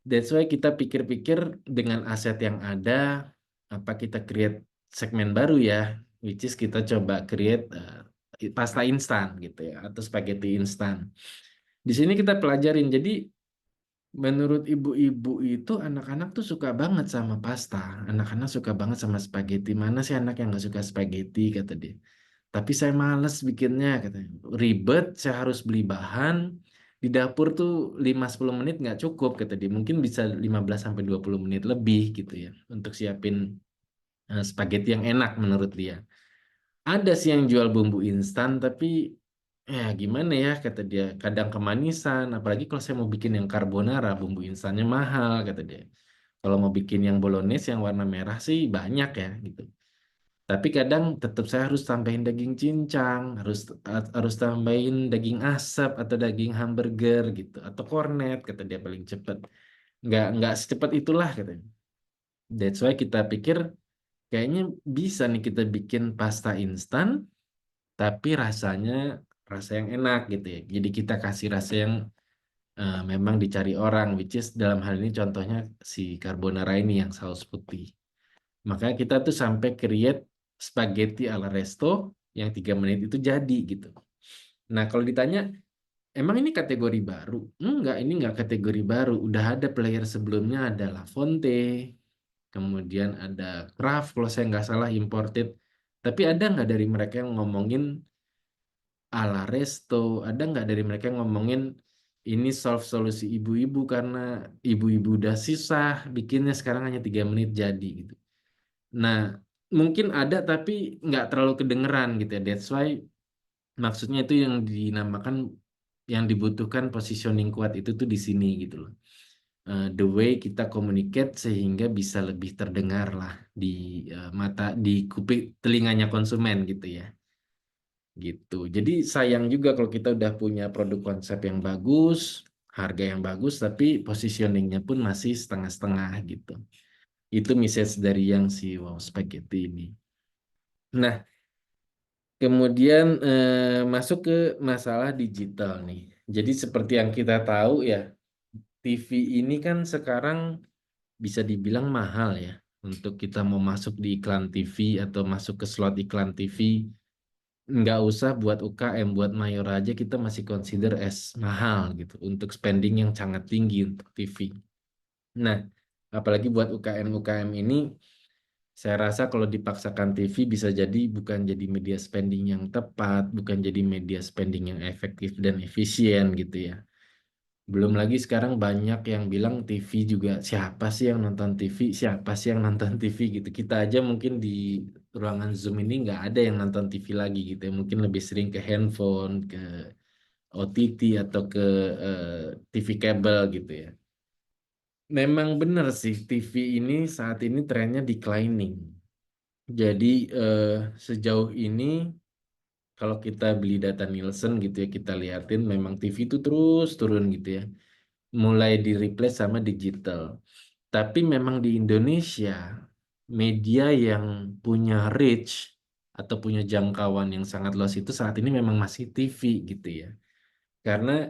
That's why kita pikir-pikir dengan aset yang ada, apa kita create segmen baru ya, which is kita coba create pasta instan gitu ya, atau spaghetti instan. Di sini kita pelajarin, jadi menurut ibu-ibu itu anak-anak tuh suka banget sama pasta, anak-anak suka banget sama spaghetti. Mana sih anak yang nggak suka spaghetti, kata dia. Tapi saya males bikinnya, katanya. Ribet, saya harus beli bahan. Di dapur tuh 5-10 menit nggak cukup, kata dia. Mungkin bisa 15-20 menit lebih gitu ya. Untuk siapin spaghetti yang enak menurut dia. Ada sih yang jual bumbu instan, tapi ya gimana ya, kata dia. Kadang kemanisan, apalagi kalau saya mau bikin yang carbonara, bumbu instannya mahal, kata dia. Kalau mau bikin yang bolognese yang warna merah sih banyak ya gitu. Tapi kadang tetap saya harus tambahin daging cincang, harus tambahin daging asap atau daging hamburger gitu, atau kornet kata dia paling cepat. Nggak secepat itulah katanya. That's why kita pikir kayaknya bisa nih kita bikin pasta instan, tapi rasanya rasa yang enak gitu ya. Jadi kita kasih rasa yang memang dicari orang, which is dalam hal ini contohnya si carbonara ini yang saus putih. Makanya kita tuh sampai create spaghetti ala resto yang 3 menit itu jadi gitu. Nah kalau ditanya, emang ini kategori baru? Enggak, ini enggak kategori baru. Udah ada player sebelumnya, ada La Fonte, kemudian ada Kraft kalau saya nggak salah imported. Tapi ada nggak dari mereka yang ngomongin ala resto? Ada nggak dari mereka yang ngomongin ini solve solusi ibu-ibu karena ibu-ibu udah susah bikinnya sekarang hanya 3 menit jadi gitu. Nah, mungkin ada tapi nggak terlalu kedengeran gitu ya. That's why maksudnya itu yang dinamakan yang dibutuhkan positioning kuat itu tuh di sini gitu loh. The way kita communicate sehingga bisa lebih terdengar lah di mata di kuping telinganya konsumen gitu ya. Gitu. Jadi sayang juga kalau kita udah punya produk konsep yang bagus, harga yang bagus tapi positioningnya pun masih setengah-setengah gitu. Itu message dari yang si Wow Spaghetti ini. Nah, kemudian masuk ke masalah digital nih. Jadi seperti yang kita tahu ya, TV ini kan sekarang bisa dibilang mahal ya. Untuk kita mau masuk di iklan TV atau masuk ke slot iklan TV, nggak usah buat UKM, buat mayor aja kita masih consider as mahal gitu. Untuk spending yang sangat tinggi untuk TV. Nah, apalagi buat UKM-UKM ini, saya rasa kalau dipaksakan TV bisa jadi bukan jadi media spending yang tepat, bukan jadi media spending yang efektif dan efisien gitu ya. Belum lagi sekarang banyak yang bilang TV juga siapa sih yang nonton TV, siapa sih yang nonton TV gitu. Kita aja mungkin di ruangan Zoom ini nggak ada yang nonton TV lagi gitu ya. Mungkin lebih sering ke handphone, ke OTT atau ke TV kabel gitu ya. Memang benar sih TV ini saat ini trennya declining. Jadi sejauh ini kalau kita beli data Nielsen gitu ya kita liatin memang TV itu terus turun gitu ya. Mulai di replace sama digital. Tapi memang di Indonesia media yang punya reach atau punya jangkauan yang sangat luas itu saat ini memang masih TV gitu ya. Karena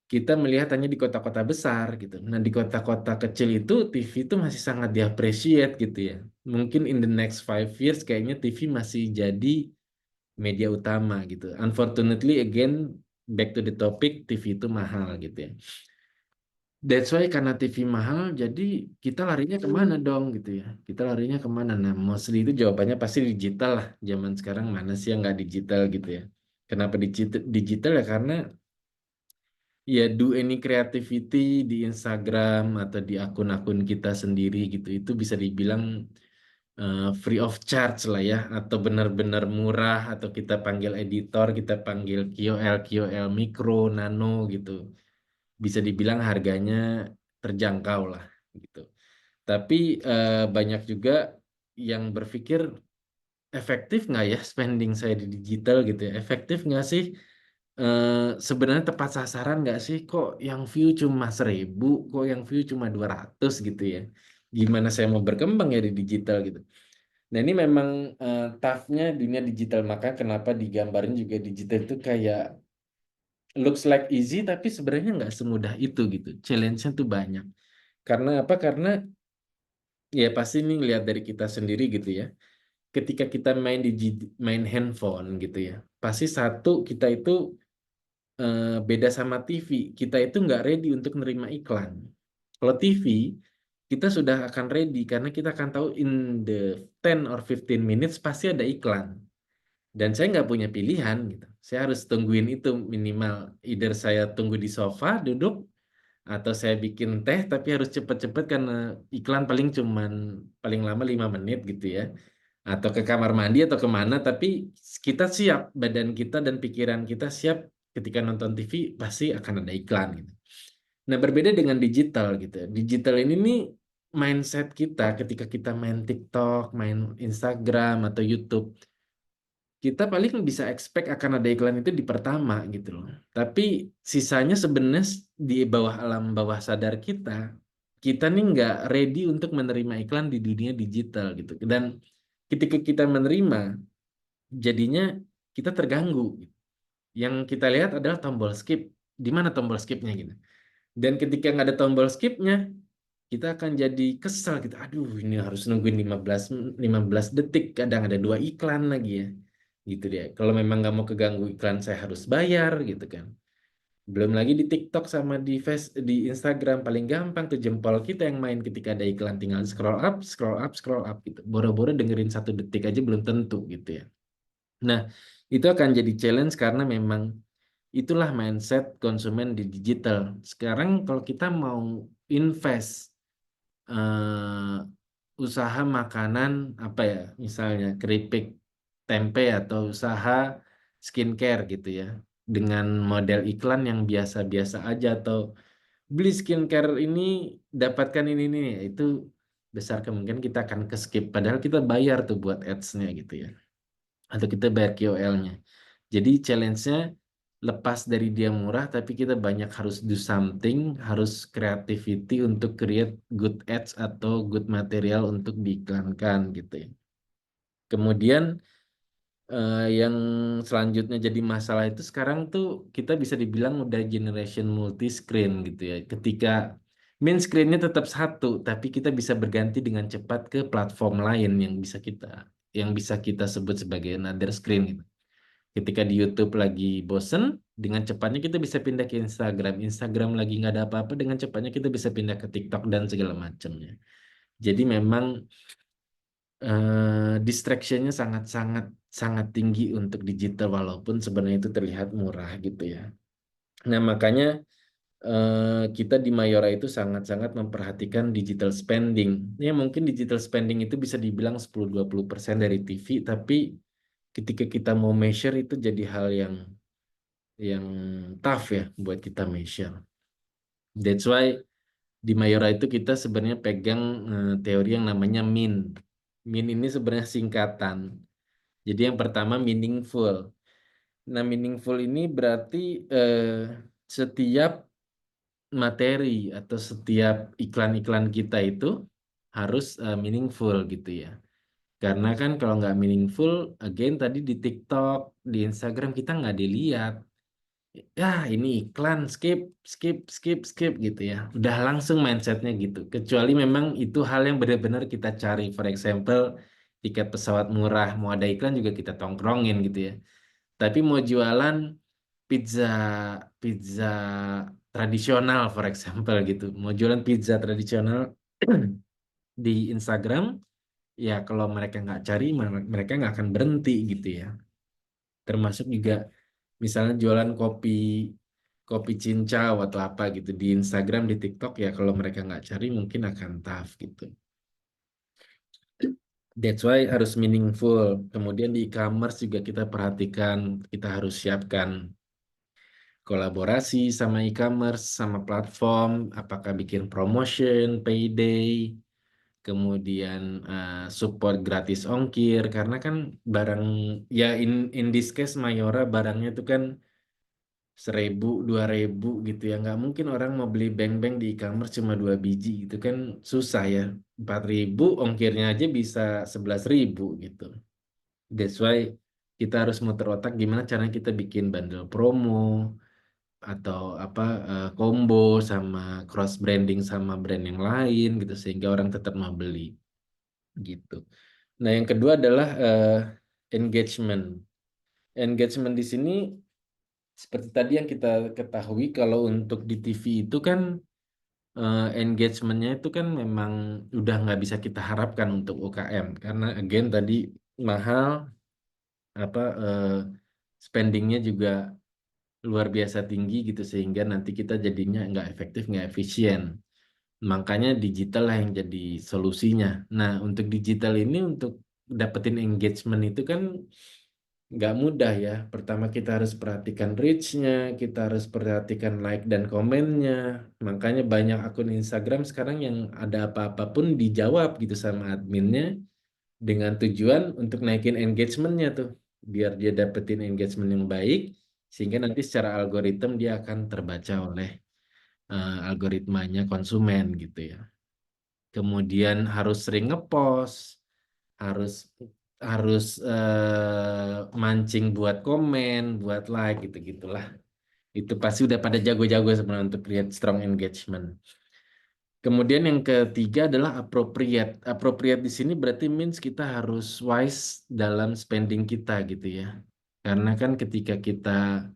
kita melihat hanya di kota-kota besar gitu. Nah, di kota-kota kecil itu TV itu masih sangat diapresiasi gitu ya. Mungkin in the next 5 years kayaknya TV masih jadi media utama gitu. Unfortunately again back to the topic TV itu mahal gitu ya. That's why karena TV mahal jadi kita larinya kemana dong gitu ya. Kita larinya kemana? Nah mostly itu jawabannya pasti digital lah. Zaman sekarang mana sih yang nggak digital gitu ya. Kenapa digital? Digital ya karena ya do any creativity di Instagram atau di akun-akun kita sendiri gitu. Itu bisa dibilang free of charge lah ya. Atau benar-benar murah atau kita panggil editor, kita panggil KOL mikro, nano gitu. Bisa dibilang harganya terjangkau lah gitu. Tapi banyak juga yang berpikir efektif nggak ya spending saya di digital gitu ya? Efektif nggak sih? Sebenarnya tepat sasaran nggak sih? Kok yang view cuma 1.000, kok yang view cuma 200 gitu ya? Gimana saya mau berkembang ya di digital gitu? Nah ini memang tough-nya dunia digital. Maka kenapa digambarin juga digital itu kayak looks like easy tapi sebenarnya nggak semudah itu gitu. Challenge-nya tuh banyak. Karena apa? Karena ya pasti ini lihat dari kita sendiri gitu ya. Ketika kita main handphone gitu ya, pasti satu kita itu beda sama TV. Kita itu nggak ready untuk menerima iklan. Kalau TV kita sudah akan ready karena kita akan tahu in the 10 or 15 minutes pasti ada iklan. Dan saya nggak punya pilihan gitu. Saya harus tungguin itu minimal. Either saya tunggu di sofa duduk atau saya bikin teh tapi harus cepet-cepet karena iklan paling lama 5 menit gitu ya. Atau ke kamar mandi atau kemana tapi kita siap, badan kita dan pikiran kita siap ketika nonton TV pasti akan ada iklan gitu. Nah berbeda dengan digital gitu ya. Digital ini nih mindset kita ketika kita main TikTok, main Instagram atau YouTube, kita paling bisa expect akan ada iklan itu di pertama gitu loh. Tapi sisanya sebenarnya di bawah alam bawah sadar kita kita nih nggak ready untuk menerima iklan di dunia digital gitu. Dan ketika kita menerima, jadinya kita terganggu. Yang kita lihat adalah tombol skip. Di mana tombol skipnya gitu. Dan ketika nggak ada tombol skipnya, kita akan jadi kesal gitu. Aduh, ini harus nungguin 15 detik. Kadang ada 2 iklan lagi ya. Gitu dia. Kalau memang nggak mau keganggu iklan, saya harus bayar gitu kan. Belum lagi di TikTok sama di Instagram paling gampang tuh jempol kita yang main ketika ada iklan tinggal scroll up, scroll up, scroll up gitu. Boro-boro dengerin 1 detik aja belum tentu gitu ya. Nah, itu akan jadi challenge karena memang itulah mindset konsumen di digital. Sekarang kalau kita mau invest usaha makanan apa ya, misalnya keripik tempe atau usaha skincare gitu ya, dengan model iklan yang biasa-biasa aja atau beli skincare ini dapatkan ini nih, itu besar kemungkinan kita akan ke skip. Padahal kita bayar tuh buat ads-nya gitu ya, atau kita bayar KOL-nya. Jadi challenge-nya lepas dari dia murah, tapi kita banyak harus do something, harus creativity untuk create good ads atau good material untuk diiklankan gitu ya. Kemudian yang selanjutnya jadi masalah itu sekarang tuh kita bisa dibilang udah generation multi screen gitu ya. Ketika main screen-nya tetap satu, tapi kita bisa berganti dengan cepat ke platform lain yang bisa kita sebut sebagai another screen gitu. Ketika di YouTube lagi bosen, dengan cepatnya kita bisa pindah ke Instagram. Instagram lagi nggak ada apa-apa, dengan cepatnya kita bisa pindah ke TikTok dan segala macamnya. Jadi memang distraction-nya sangat-sangat sangat tinggi untuk digital walaupun sebenarnya itu terlihat murah gitu ya. Nah, makanya kita di Mayora itu sangat-sangat memperhatikan digital spending. Ya, mungkin digital spending itu bisa dibilang 10-20% dari TV, tapi ketika kita mau measure itu jadi hal yang tough ya buat kita measure. That's why di Mayora itu kita sebenarnya pegang teori yang namanya MIN. MIN ini sebenarnya singkatan. Jadi yang pertama meaningful. Nah, meaningful ini berarti setiap materi atau setiap iklan-iklan kita itu harus meaningful gitu ya. Karena kan kalau nggak meaningful, again tadi di TikTok, di Instagram kita nggak dilihat. Ya ini iklan, skip, skip, skip, skip gitu ya. Udah langsung mindsetnya gitu. Kecuali memang itu hal yang benar-benar kita cari. For example, tiket pesawat murah, mau ada iklan juga kita tongkrongin gitu ya. Tapi mau jualan pizza pizza tradisional for example gitu. Mau jualan pizza tradisional di Instagram, ya kalau mereka nggak cari, mereka nggak akan berhenti gitu ya. Termasuk juga misalnya jualan kopi kopi cincau atau apa gitu di Instagram, di TikTok ya kalau mereka nggak cari mungkin akan tough gitu. That's why harus meaningful. Kemudian di e-commerce juga kita perhatikan, kita harus siapkan kolaborasi sama e-commerce, sama platform, apakah bikin promotion, payday, kemudian support gratis ongkir, karena kan barang, ya in this case Mayora barangnya itu kan 1.000, 2.000 gitu ya, nggak mungkin orang mau beli beng-beng di e-commerce cuma 2 biji gitu kan susah ya, 4.000 ongkirnya aja bisa 11.000 gitu. That's why kita harus muter otak gimana caranya kita bikin bundle promo, atau apa combo sama cross branding sama brand yang lain gitu sehingga orang tetap mau beli gitu. Nah, yang kedua adalah engagement. Engagement di sini seperti tadi yang kita ketahui kalau untuk di TV itu kan engagementnya itu kan memang udah nggak bisa kita harapkan untuk UKM karena again tadi mahal, apa spendingnya juga luar biasa tinggi gitu sehingga nanti kita jadinya nggak efektif, nggak efisien. Makanya digital lah yang jadi solusinya. Nah, untuk digital ini untuk dapetin engagement itu kan nggak mudah ya. Pertama kita harus perhatikan reach-nya, kita harus perhatikan like dan komennya. Makanya banyak akun Instagram sekarang yang ada apa-apa pun dijawab gitu sama adminnya dengan tujuan untuk naikin engagement-nya tuh. Biar dia dapetin engagement yang baik, sehingga nanti secara algoritma dia akan terbaca oleh algoritmanya konsumen gitu ya. kemudian harus sering ngepost, harus harus mancing buat komen, buat like gitu-gitulah. Itu pasti udah pada jago-jago sebenarnya untuk create strong engagement. Kemudian yang ketiga adalah appropriate. Appropriate di sini berarti means kita harus wise dalam spending kita gitu ya. Karena kan ketika kita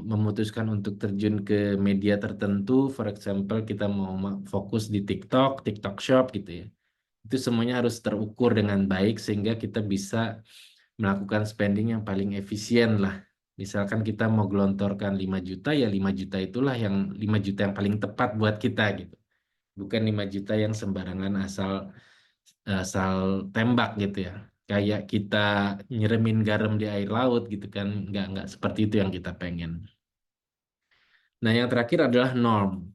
memutuskan untuk terjun ke media tertentu, for example kita mau fokus di TikTok, TikTok Shop gitu ya. Itu semuanya harus terukur dengan baik sehingga kita bisa melakukan spending yang paling efisien lah. Misalkan kita mau gelontorkan 5 juta, ya 5 juta itulah yang 5 juta yang paling tepat buat kita gitu. Bukan 5 juta yang sembarangan asal tembak gitu ya. Kayak kita nyeremin garam di air laut gitu kan. Nggak seperti itu yang kita pengen. Nah, yang terakhir adalah norm.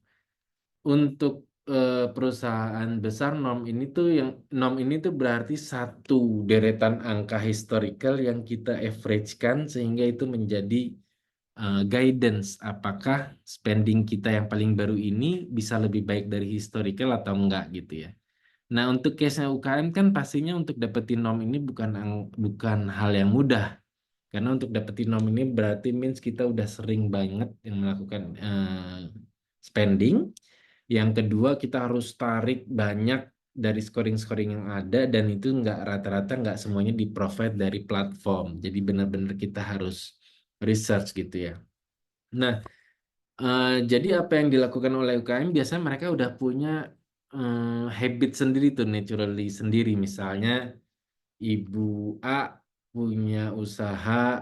Untuk perusahaan besar norm ini tuh berarti satu deretan angka historical yang kita average-kan sehingga itu menjadi guidance apakah spending kita yang paling baru ini bisa lebih baik dari historical atau enggak gitu ya. Nah, untuk case-nya UKM kan pastinya untuk dapetin norm ini bukan hal yang mudah. Karena untuk dapetin norm ini berarti means kita udah sering banget yang melakukan spending. Yang kedua, kita harus tarik banyak dari scoring-scoring yang ada dan itu nggak rata-rata nggak semuanya di-provide dari platform. Jadi benar-benar kita harus research gitu ya. Nah, jadi apa yang dilakukan oleh UKM biasanya mereka udah punya habit sendiri tuh, naturally sendiri. Misalnya Ibu A punya usaha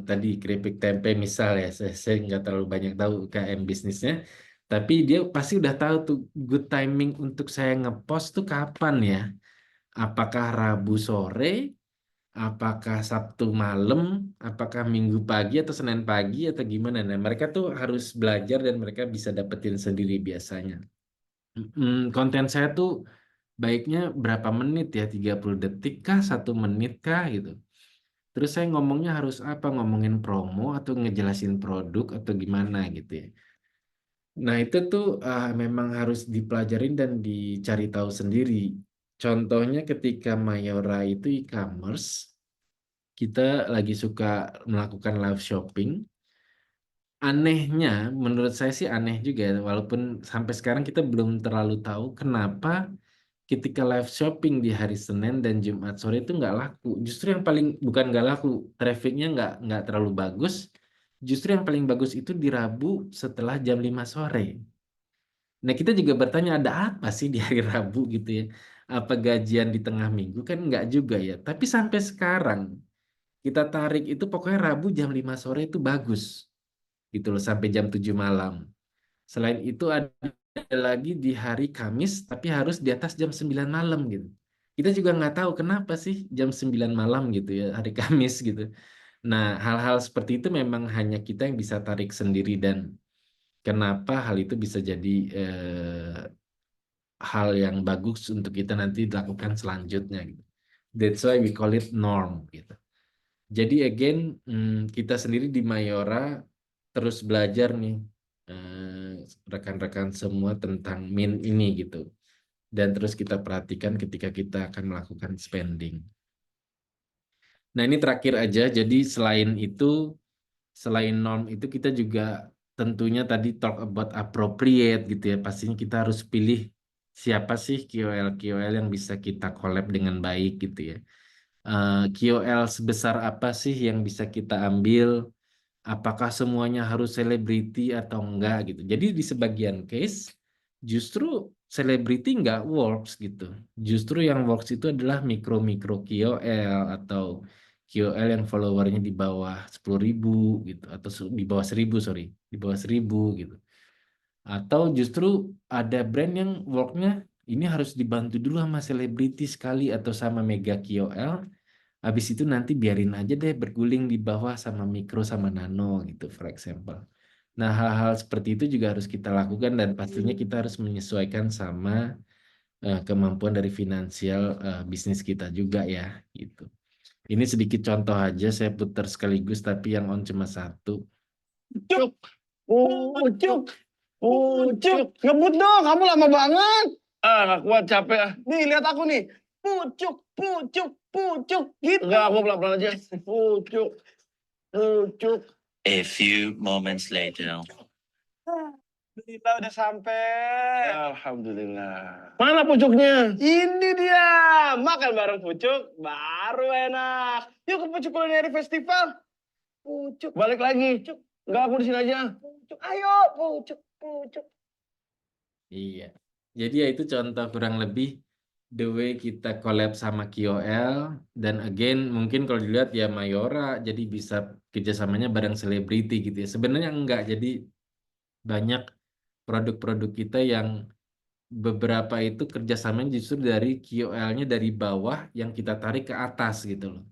tadi keripik tempe misal ya, saya nggak terlalu banyak tahu UKM bisnisnya, tapi dia pasti udah tahu tuh good timing untuk saya ngepost tuh kapan ya. Apakah Rabu sore, apakah Sabtu malam, apakah Minggu pagi atau Senin pagi atau gimana. Nah, mereka tuh harus belajar dan mereka bisa dapetin sendiri biasanya. Konten saya tuh baiknya berapa menit ya, 30 detik kah, 1 menit kah gitu. Terus saya ngomongnya harus apa, ngomongin promo atau ngejelasin produk atau gimana gitu ya. Nah itu tuh memang harus dipelajarin dan dicari tahu sendiri. Contohnya ketika Mayora itu e-commerce, kita lagi suka melakukan live shopping. Anehnya, menurut saya sih aneh juga ya, walaupun sampai sekarang kita belum terlalu tahu kenapa ketika live shopping di hari Senin dan Jumat sore itu nggak laku. Justru yang paling bukan nggak laku, trafficnya nggak terlalu bagus. Justru yang paling bagus itu di Rabu setelah jam 5 sore. Nah kita juga bertanya ada apa sih di hari Rabu gitu ya? Apa gajian di tengah minggu kan nggak juga ya. Tapi sampai sekarang kita tarik itu pokoknya Rabu jam 5 sore itu bagus gitu loh sampai jam 7 malam. Selain itu ada lagi di hari Kamis, tapi harus di atas jam 9 malam gitu. Kita juga nggak tahu kenapa sih jam 9 malam gitu ya, hari Kamis gitu. Nah, hal-hal seperti itu memang hanya kita yang bisa tarik sendiri dan kenapa hal itu bisa jadi hal yang bagus untuk kita nanti lakukan selanjutnya gitu. That's why we call it norm gitu. Jadi again, kita sendiri di Mayora terus belajar nih rekan-rekan semua tentang min ini gitu. Dan terus kita perhatikan ketika kita akan melakukan spending. Nah ini terakhir aja, jadi selain norm itu kita juga tentunya tadi talk about appropriate gitu ya. Pastinya kita harus pilih siapa sih KOL yang bisa kita collab dengan baik gitu ya. KOL sebesar apa sih yang bisa kita ambil? Apakah semuanya harus selebriti atau enggak gitu. Jadi di sebagian case justru selebriti enggak works gitu. Justru yang works itu adalah mikro-mikro KOL atau KOL yang followernya di bawah 10.000 gitu atau di bawah 1.000 sorry, di bawah 1.000 gitu. Atau justru ada brand yang worknya ini harus dibantu dulu sama selebriti sekali atau sama mega KOL. Habis itu nanti biarin aja deh berguling di bawah sama mikro sama nano gitu, for example. Nah, hal-hal seperti itu juga harus kita lakukan dan pastinya kita harus menyesuaikan sama kemampuan dari finansial bisnis kita juga ya, gitu. Ini sedikit contoh aja, saya putar sekaligus, tapi yang on cuma satu. Cuk! Oh, cuk! Pucuk, ngebut dong, kamu lama banget. Ah, nggak kuat, capek ah. Nih, lihat aku nih. Pucuk, pucuk, pucuk, gitu. Enggak, aku pelan-pelan aja. Pucuk, pucuk. A few moments later. Kita udah sampai. Alhamdulillah. Mana pucuknya? Ini dia, makan bareng pucuk, baru enak. Yuk ke Pucuk Culinary Festival. Pucuk, Balik lagi. Enggak, aku di sini aja. pucuk, ayo, pucuk, pucuk. Iya. Jadi ya itu contoh kurang lebih the way kita collab sama KOL, dan again mungkin kalau dilihat ya Mayora jadi bisa kerjasamanya bareng selebriti gitu ya. Sebenarnya enggak, jadi banyak produk-produk kita yang beberapa itu kerjasamanya justru dari KOL-nya dari bawah yang kita tarik ke atas gitu loh.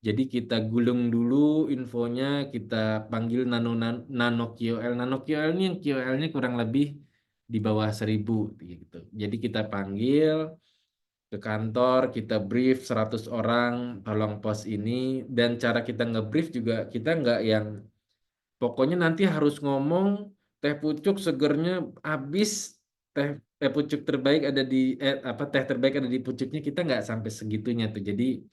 Jadi kita gulung dulu infonya, kita panggil nano KOL. Nano KOL ini yang KOL-nya kurang lebih di bawah 1000 gitu. Jadi kita panggil ke kantor, kita brief 100 orang, tolong post ini, dan cara kita ngebrief juga kita nggak yang pokoknya nanti harus ngomong teh pucuk segernya habis, teh pucuk terbaik ada di teh terbaik ada di pucuknya, kita nggak sampai segitunya tuh. Jadi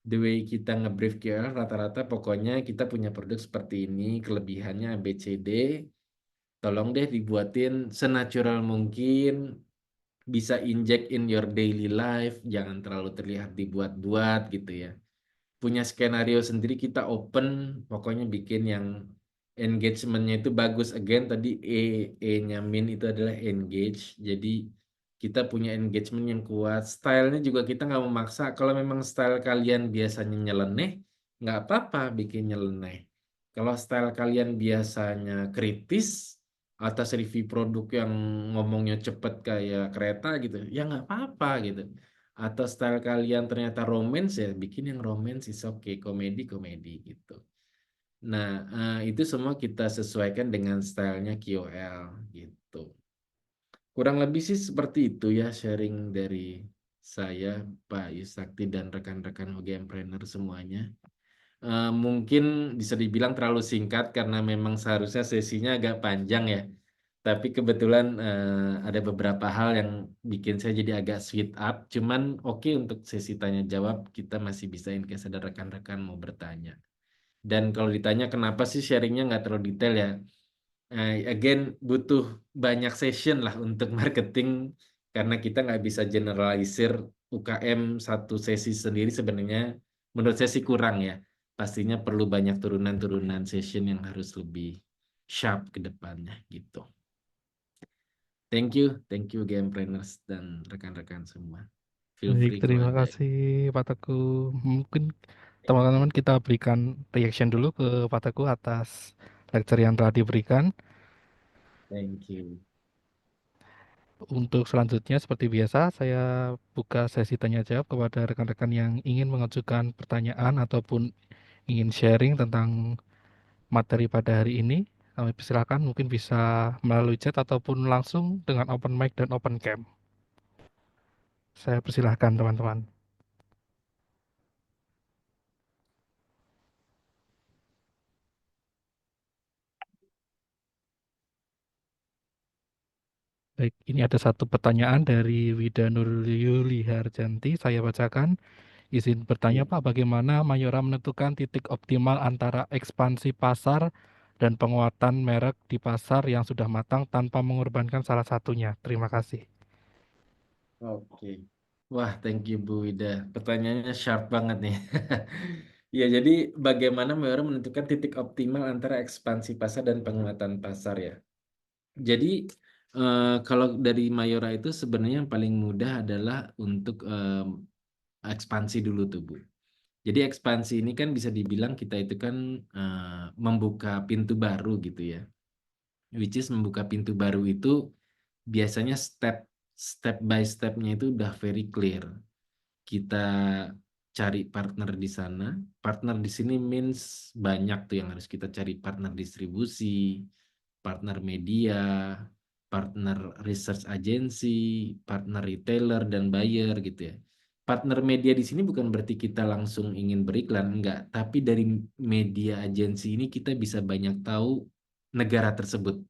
the way kita ngebrief KOL rata-rata pokoknya kita punya produk seperti ini, kelebihannya ABCD, tolong deh dibuatin senatural mungkin, bisa inject in your daily life, jangan terlalu terlihat dibuat-buat gitu ya. Punya skenario sendiri, kita open, pokoknya bikin yang engagementnya itu bagus. Again tadi E-nya Min itu adalah engage, jadi kita punya engagement yang kuat. Stylenya juga kita nggak memaksa. Kalau memang style kalian biasanya nyeleneh, nggak apa-apa bikin nyeleneh. Kalau style kalian biasanya kritis atas review produk yang ngomongnya cepet kayak kereta gitu, ya nggak apa-apa gitu. Atau style kalian ternyata romance, ya bikin yang romance is okay, komedi gitu. Nah, itu semua kita sesuaikan dengan stylenya KOL gitu. Kurang lebih sih seperti itu ya sharing dari saya, Pak Yusakti, dan rekan-rekan UGM-Planner semuanya. Mungkin bisa dibilang terlalu singkat karena memang seharusnya sesinya agak panjang ya. Tapi kebetulan ada beberapa hal yang bikin saya jadi agak sweet up. Cuman oke, untuk sesi tanya jawab kita masih bisa in case ada rekan-rekan mau bertanya. Dan kalau ditanya kenapa sih sharingnya nggak terlalu detail ya, again butuh banyak session lah untuk marketing, karena kita nggak bisa generalisir UKM satu sesi sendiri, sebenarnya menurut saya sih kurang ya. Pastinya perlu banyak turunan-turunan session yang harus lebih sharp ke depannya gitu. Thank you Game Planners dan rekan-rekan semua. Feel Baik, free terima kalau ada. kasih Pak Teguh. Mungkin teman-teman kita berikan reaction dulu ke Pak Teguh atas lecture yang telah diberikan. Thank you. Untuk selanjutnya seperti biasa saya buka sesi tanya jawab kepada rekan-rekan yang ingin mengajukan pertanyaan ataupun ingin sharing tentang materi pada hari ini. Kami persilakan, mungkin bisa melalui chat ataupun langsung dengan open mic dan open cam. Saya persilahkan teman-teman. Baik, ini ada satu pertanyaan dari Wida Nuryuli Harjanti. Saya bacakan. Izin bertanya Pak, bagaimana Mayora menentukan titik optimal antara ekspansi pasar dan penguatan merek di pasar yang sudah matang tanpa mengorbankan salah satunya? Terima kasih. Oke. Wah, thank you Bu Wida. Pertanyaannya sharp banget nih. Ya, jadi bagaimana Mayora menentukan titik optimal antara ekspansi pasar dan penguatan pasar ya? Jadi kalau dari Mayora itu sebenarnya yang paling mudah adalah untuk ekspansi dulu tuh Bu. Jadi ekspansi ini kan bisa dibilang kita itu kan membuka pintu baru gitu ya. Which is membuka pintu baru itu biasanya step by stepnya itu udah very clear. Kita cari partner di sana. Partner di sini means banyak tuh yang harus kita cari: partner distribusi, partner media, partner research agency, partner retailer dan buyer gitu ya. Partner media di sini bukan berarti kita langsung ingin beriklan, enggak, tapi dari media agency ini kita bisa banyak tahu negara tersebut.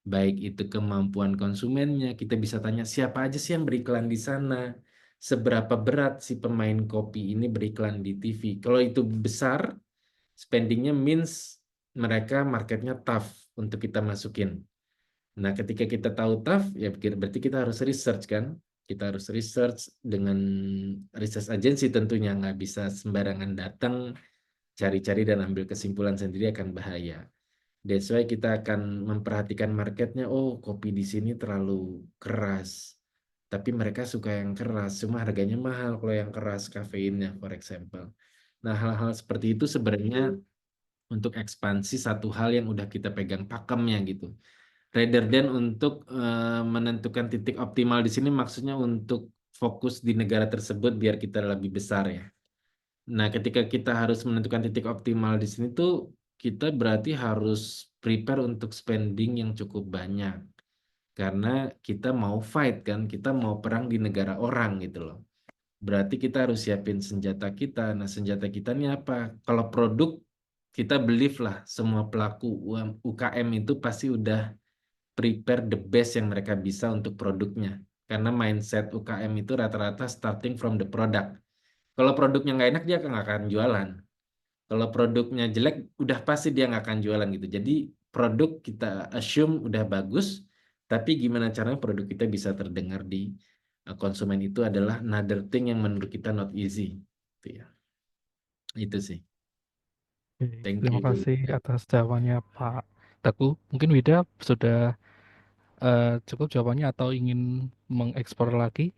baik itu kemampuan konsumennya, kita bisa tanya siapa aja sih yang beriklan di sana, seberapa berat si pemain kopi ini beriklan di TV. Kalau itu besar, spendingnya means mereka marketnya tough untuk kita masukin. Nah, ketika kita tahu tough, ya berarti kita harus research kan. Kita harus research dengan research agency tentunya, nggak bisa sembarangan datang, cari-cari dan ambil kesimpulan sendiri akan bahaya. That's why kita akan memperhatikan marketnya. Oh, kopi di sini terlalu keras. Tapi mereka suka yang keras, cuma harganya mahal kalau yang keras kafeinnya, for example. Nah, hal-hal seperti itu sebenarnya untuk ekspansi satu hal yang udah kita pegang pakemnya gitu. Rather than untuk menentukan titik optimal di sini, maksudnya untuk fokus di negara tersebut biar kita lebih besar ya. Nah, ketika kita harus menentukan titik optimal di sini tuh, kita berarti harus prepare untuk spending yang cukup banyak. Karena kita mau fight kan, kita mau perang di negara orang gitu loh. Berarti kita harus siapin senjata kita. Nah, senjata kita ini apa? Kalau produk, kita believe lah semua pelaku UKM itu pasti udah prepare the best yang mereka bisa untuk produknya. Karena mindset UKM itu rata-rata starting from the product. Kalau produknya nggak enak, dia nggak akan jualan. Kalau produknya jelek, udah pasti dia nggak akan jualan gitu. Jadi produk kita assume udah bagus, tapi gimana caranya produk kita bisa terdengar di konsumen itu adalah another thing yang menurut kita not easy. Gitu ya. Itu sih. Oke, Thank terima you. kasih atas jawabannya Pak Teguh. Mungkin Wida sudah cukup jawabannya atau ingin mengeksplor lagi?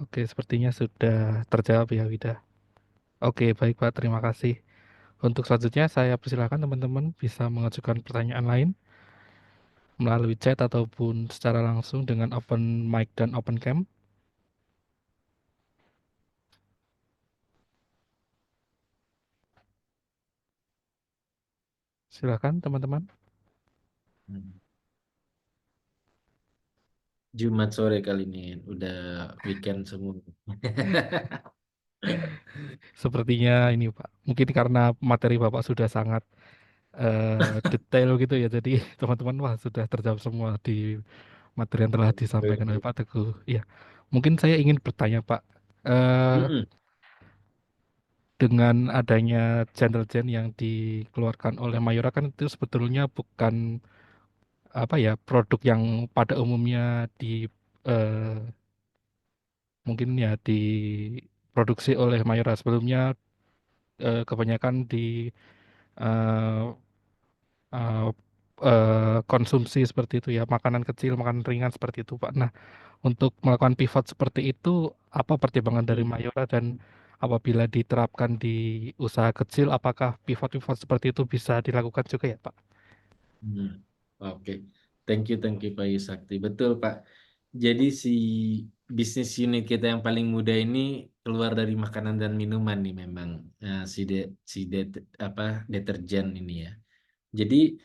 Oke, sepertinya sudah terjawab ya Wida. Oke, baik Pak, terima kasih. Untuk selanjutnya saya persilakan teman-teman bisa mengajukan pertanyaan lain melalui chat ataupun secara langsung dengan open mic dan open cam. Silakan teman-teman. Jumat sore kali ini udah weekend semua. Sepertinya ini Pak, mungkin karena materi Bapak sudah sangat detail gitu ya, jadi teman-teman wah sudah terjawab semua di materi yang telah disampaikan oleh Pak Teguh. Iya, mungkin saya ingin bertanya Pak, eh, Mm-mm. dengan adanya channel gen yang dikeluarkan oleh Mayora kan itu sebetulnya bukan apa ya produk yang pada umumnya di eh, mungkin ya diproduksi oleh Mayora sebelumnya, kebanyakan di eh, eh, konsumsi seperti itu ya, makanan kecil, makanan ringan seperti itu Pak. Nah, untuk melakukan pivot seperti itu, apa pertimbangan dari Hmm. Mayora dan apabila diterapkan di usaha kecil, apakah pivot-pivot seperti itu bisa dilakukan juga ya Pak? Hmm. Oke, thank you Pak Yusakti. Betul Pak. Jadi si bisnis unit kita yang paling muda ini keluar dari makanan dan minuman nih memang. Nah, apa deterjen ini ya. Jadi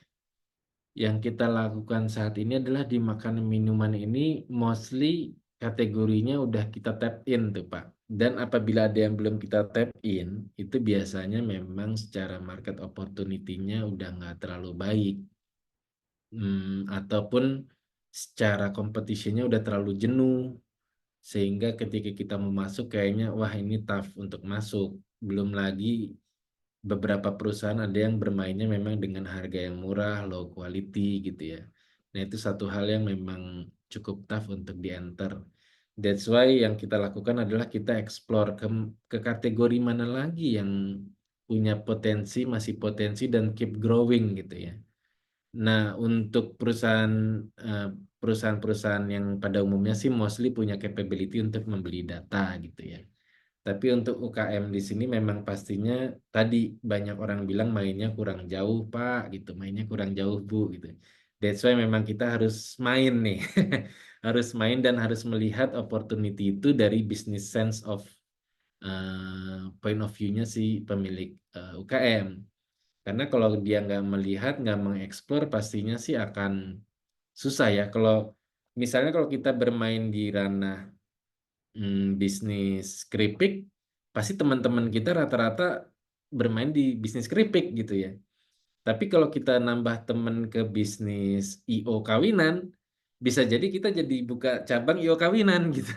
yang kita lakukan saat ini adalah di makanan minuman ini mostly kategorinya udah kita tap in tuh Pak. Dan apabila ada yang belum kita tap in, itu biasanya memang secara market opportunity-nya udah nggak terlalu baik. Ataupun secara competition-nya udah terlalu jenuh. Sehingga ketika kita mau masuk kayaknya wah ini tough untuk masuk. Belum lagi beberapa perusahaan ada yang bermainnya memang dengan harga yang murah, low quality gitu ya. Nah itu satu hal yang memang cukup tough untuk di-enter. That's why yang kita lakukan adalah kita explore ke kategori mana lagi yang punya potensi, masih potensi dan keep growing gitu ya. Nah, untuk eh, perusahaan-perusahaan yang pada umumnya sih mostly punya capability untuk membeli data gitu ya. Tapi untuk UKM di sini memang pastinya tadi banyak orang bilang mainnya kurang jauh, Pak, gitu. Mainnya kurang jauh, Bu, gitu. That's why memang kita harus main nih. Harus main dan harus melihat opportunity itu dari business sense of point of view-nya si pemilik UKM. Karena kalau dia nggak melihat, nggak mengeksplor, pastinya sih akan susah ya. Kalau misalnya kalau kita bermain di ranah bisnis keripik, pasti teman-teman kita rata-rata bermain di bisnis keripik gitu ya. Tapi kalau kita nambah temen ke bisnis IO kawinan, bisa jadi kita jadi buka cabang IO kawinan gitu.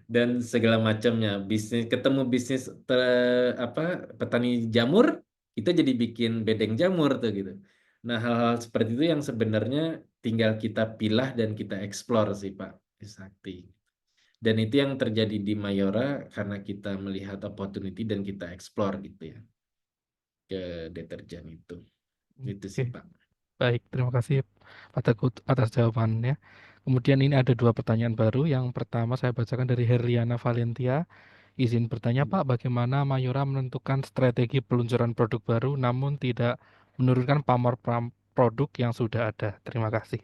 Dan segala macamnya. Ketemu bisnis petani jamur, kita jadi bikin bedeng jamur tuh gitu. Nah, hal-hal seperti itu yang sebenarnya tinggal kita pilah dan kita eksplor sih Pak Sakti. Dan itu yang terjadi di Mayora karena kita melihat opportunity dan kita eksplor gitu ya ke deterjen itu. Itu sih Oke, Pak. baik. Terima kasih Pak Teguh atas jawabannya. Kemudian ini ada 2 pertanyaan baru. Yang pertama saya bacakan dari Herliana Valentia. Izin bertanya Pak, bagaimana Mayora menentukan strategi peluncuran produk baru namun tidak menurunkan pamor produk yang sudah ada? Terima kasih.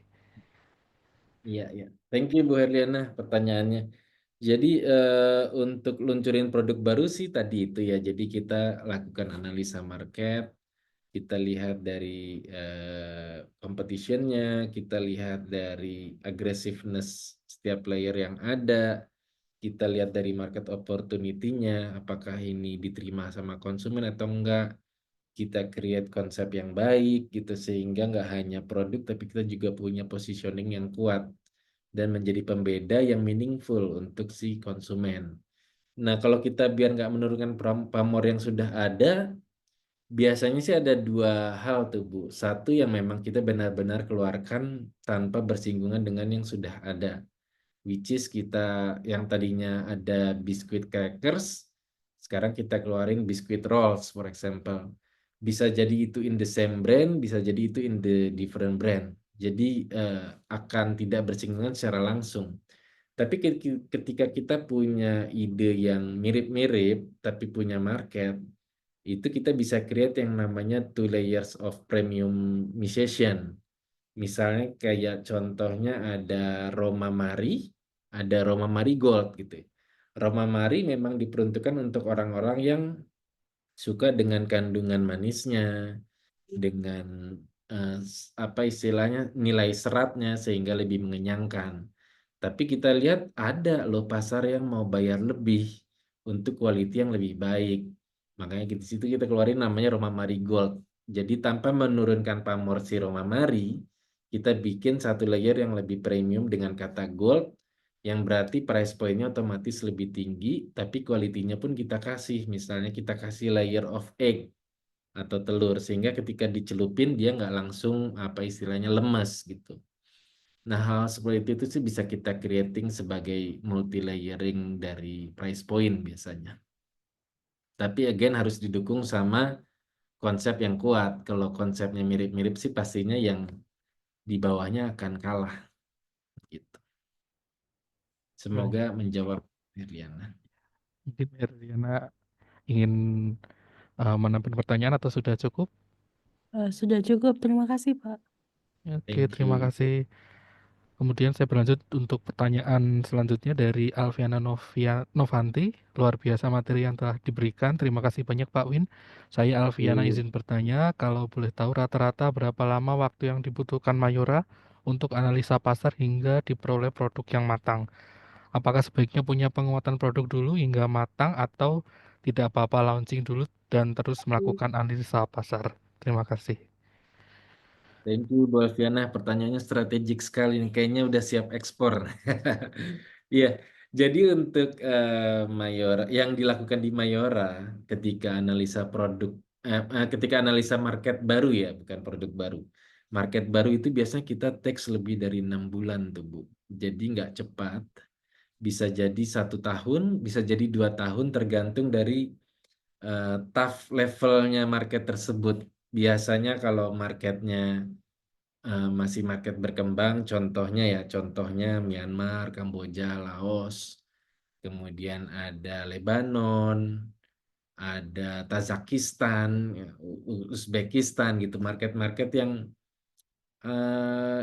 Iya, iya. Thank you Bu Herliana pertanyaannya. Jadi untuk luncurin produk baru sih tadi itu ya. Jadi kita lakukan analisa market, kita lihat dari competition-nya, kita lihat dari aggressiveness setiap player yang ada, kita lihat dari market opportunity-nya, apakah ini diterima sama konsumen atau enggak. Kita create konsep yang baik gitu sehingga nggak hanya produk tapi kita juga punya positioning yang kuat dan menjadi pembeda yang meaningful untuk si konsumen. Nah, kalau kita biar nggak menurunkan pamor yang sudah ada, biasanya sih ada 2 hal tuh Bu. Satu yang memang kita benar-benar keluarkan tanpa bersinggungan dengan yang sudah ada. Which is kita yang tadinya ada biskuit crackers, sekarang kita keluarin biskuit rolls for example. Bisa jadi itu in the same brand, bisa jadi itu in the different brand. Jadi akan tidak bersinggungan secara langsung. Tapi ketika kita punya ide yang mirip-mirip tapi punya market, itu kita bisa create yang namanya 2 layers of premiumization. Misalnya kayak contohnya ada Roma Mari, ada Roma Mari Gold gitu. Roma Mari memang diperuntukkan untuk orang-orang yang suka dengan kandungan manisnya, dengan apa istilahnya nilai seratnya sehingga lebih mengenyangkan. Tapi kita lihat ada loh pasar yang mau bayar lebih untuk quality yang lebih baik. Makanya di situ kita keluarin namanya Roma Mari Gold. Jadi tanpa menurunkan pamor si Roma Mari, kita bikin satu layer yang lebih premium dengan kata gold, yang berarti price point-nya otomatis lebih tinggi, tapi kualitinya pun kita kasih. Misalnya kita kasih layer of egg atau telur, sehingga ketika dicelupin dia nggak langsung apa istilahnya lemas gitu. Nah, hal seperti itu sih bisa kita creating sebagai multi layering dari price point biasanya. Tapi again harus didukung sama konsep yang kuat. Kalau konsepnya mirip-mirip sih pastinya yang di bawahnya akan kalah gitu. Semoga menjawab Herliana. Mungkin Herliana ingin menambahkan pertanyaan atau sudah cukup? Sudah cukup, terima kasih Pak. Oke, Thank terima you. kasih. Kemudian saya berlanjut untuk pertanyaan selanjutnya dari Alfiana Novanti. Luar biasa materi yang telah diberikan. Terima kasih banyak Pak Win. Saya Alfiana izin bertanya, kalau boleh tahu rata-rata berapa lama waktu yang dibutuhkan Mayora untuk analisa pasar hingga diperoleh produk yang matang? Apakah sebaiknya punya penguatan produk dulu hingga matang atau tidak apa-apa launching dulu dan terus melakukan analisa pasar? Terima kasih. Thank you Bu Alfiana, pertanyaannya strategik sekali nih, kayaknya udah siap ekspor. Iya, jadi untuk Mayora, yang dilakukan di Mayora ketika analisa produk, ketika analisa market baru ya, bukan produk baru. Market baru itu biasanya kita takes lebih dari 6 bulan tuh Bu. Jadi nggak cepat, bisa jadi 1 tahun, bisa jadi 2 tahun tergantung dari tough levelnya market tersebut. Biasanya kalau marketnya masih market berkembang, contohnya Myanmar, Kamboja, Laos, kemudian ada Lebanon, ada Tajikistan, ya, Uzbekistan gitu, market-market yang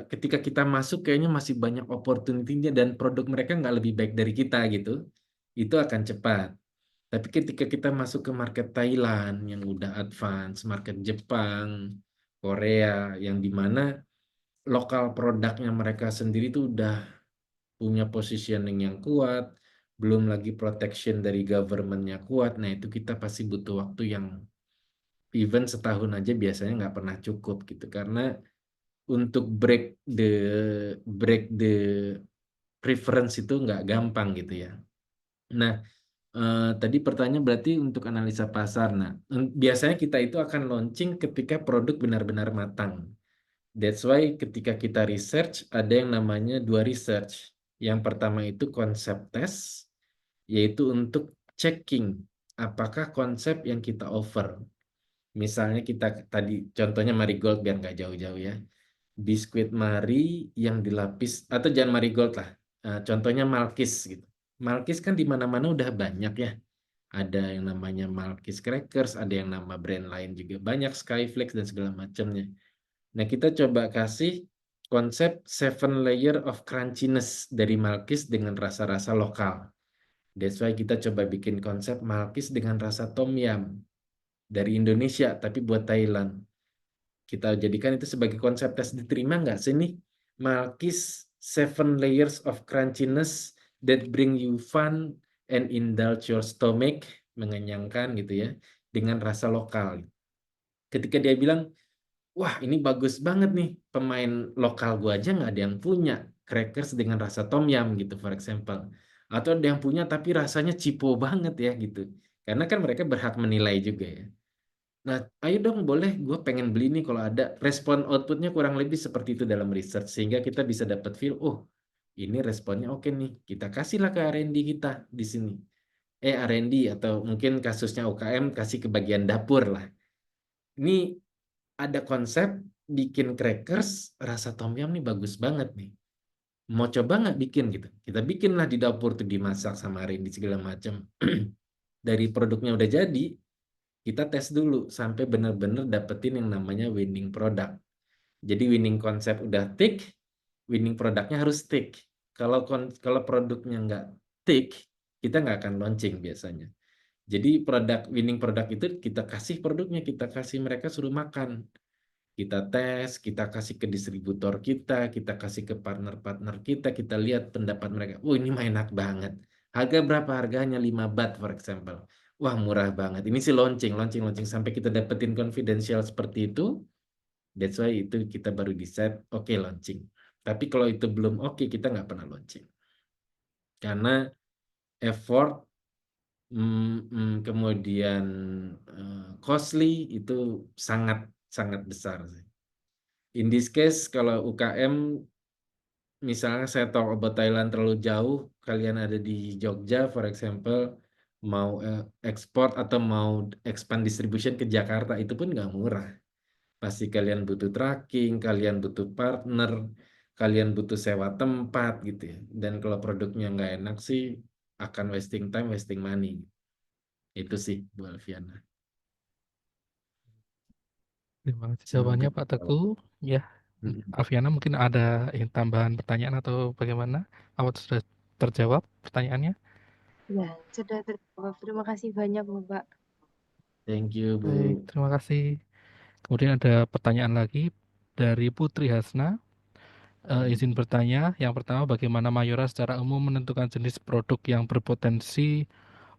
ketika kita masuk kayaknya masih banyak opportunity-nya dan produk mereka nggak lebih baik dari kita gitu, itu akan cepat. Tapi ketika kita masuk ke market Thailand yang udah advance, market Jepang, Korea, yang dimana lokal produknya mereka sendiri tuh udah punya positioning yang kuat, belum lagi protection dari government-nya kuat. Nah, itu kita pasti butuh waktu yang even setahun aja biasanya nggak pernah cukup gitu, karena untuk break the preference itu nggak gampang gitu ya. Nah, tadi pertanyaan berarti untuk analisa pasar. Nah, biasanya kita itu akan launching ketika produk benar-benar matang. That's why ketika kita research ada yang namanya 2 research. Yang pertama itu konsep test, yaitu untuk checking apakah konsep yang kita offer. Misalnya kita tadi contohnya marigold biar nggak jauh-jauh ya. Biskuit Mari yang dilapis, atau jangan marigold lah. Contohnya Malkis gitu. Malkis kan di mana-mana udah banyak ya. Ada yang namanya Malkis Crackers, ada yang nama brand lain juga banyak, Skyflakes dan segala macamnya. Nah, kita coba kasih konsep 7 layer of crunchiness dari Malkis dengan rasa-rasa lokal. That's why kita coba bikin konsep Malkis dengan rasa tom yum dari Indonesia tapi buat Thailand. Kita jadikan itu sebagai konsep tes, diterima nggak sih nih? Malkis 7 layers of crunchiness that bring you fun and indulge your stomach, mengenyangkan gitu ya, dengan rasa lokal. Ketika dia bilang, wah ini bagus banget nih, pemain lokal gua aja nggak ada yang punya crackers dengan rasa tom yum gitu, for example. Atau ada yang punya tapi rasanya cipo banget ya gitu. Karena kan mereka berhak menilai juga ya. Nah, ayo dong boleh, gue pengen beli nih kalau ada. Respon outputnya kurang lebih seperti itu dalam research. Sehingga kita bisa dapat feel, oh ini responnya oke nih. Kita kasihlah ke R&D kita di sini. R&D atau mungkin kasusnya UKM kasih ke bagian dapur lah. Ini ada konsep bikin crackers rasa tom yum nih bagus banget nih. Mau coba nggak bikin gitu? Kita bikinlah di dapur tuh, dimasak sama R&D segala macam. Dari produknya udah jadi, kita tes dulu sampai benar-benar dapetin yang namanya winning product. Jadi winning konsep udah tick, winning produknya harus tick. Kalau produknya nggak tick, kita nggak akan launching biasanya. Jadi winning product itu kita kasih produknya, kita kasih mereka suruh makan. Kita tes, kita kasih ke distributor kita kasih ke partner-partner kita lihat pendapat mereka. Oh ini mah enak banget. Harga berapa? Harganya 5 baht for example. Wah murah banget. Ini sih launching sampai kita dapetin confidential seperti itu. That's why itu kita baru decide oke, launching. Tapi kalau itu belum oke, kita nggak pernah launching. Karena effort kemudian costly itu sangat besar sih. In this case kalau UKM misalnya saya talk about Thailand terlalu jauh, kalian ada di Jogja for example, mau ekspor atau mau expand distribution ke Jakarta, itu pun nggak murah. Pasti kalian butuh tracking, kalian butuh partner, kalian butuh sewa tempat gitu ya. Dan kalau produknya nggak enak sih akan wasting time, wasting money. Itu sih Bu Alfiana. Terima kasih Semoga jawabannya Pak Teguh. Ya, Aviana mungkin ada tambahan pertanyaan atau bagaimana? Apa sudah terjawab pertanyaannya? Ya, sudah terjawab. Terima kasih banyak, Bapak. Thank you Bu. Baik, terima kasih. Kemudian ada pertanyaan lagi dari Putri Hasna. Izin bertanya, yang pertama bagaimana Mayora secara umum menentukan jenis produk yang berpotensi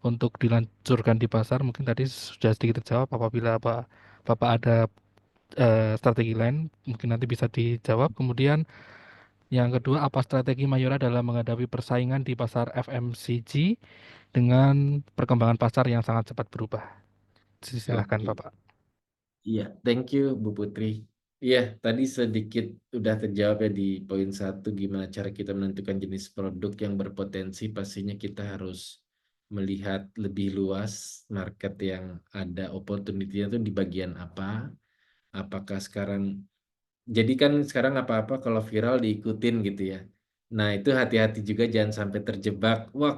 untuk diluncurkan di pasar? Mungkin tadi sudah sedikit terjawab. Apabila Bapak ada strategi lain, mungkin nanti bisa dijawab. Kemudian yang kedua, apa strategi Mayora dalam menghadapi persaingan di pasar FMCG dengan perkembangan pasar yang sangat cepat berubah? Silakan Oke. Bapak. Iya, thank you Bu Putri. Iya, tadi sedikit udah terjawab ya di poin 1, gimana cara kita menentukan jenis produk yang berpotensi. Pastinya kita harus melihat lebih luas market yang ada, opportunity-nya itu di bagian apa. Apakah sekarang, jadi kan sekarang apa-apa kalau viral diikutin gitu ya. Nah itu hati-hati juga, jangan sampai terjebak, wah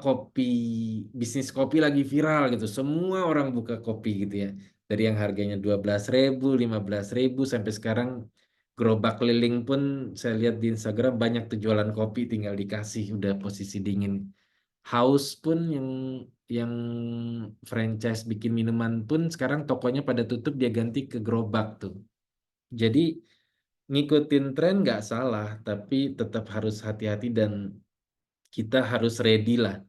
bisnis kopi lagi viral gitu. Semua orang buka kopi gitu ya. Dari yang harganya 12.000, 15.000 sampai sekarang gerobak keliling pun saya lihat di Instagram banyak tuh jualan kopi, tinggal dikasih udah posisi dingin. House pun yang franchise bikin minuman pun sekarang tokonya pada tutup, dia ganti ke gerobak tuh. Jadi ngikutin tren nggak salah, tapi tetap harus hati-hati dan kita harus ready lah.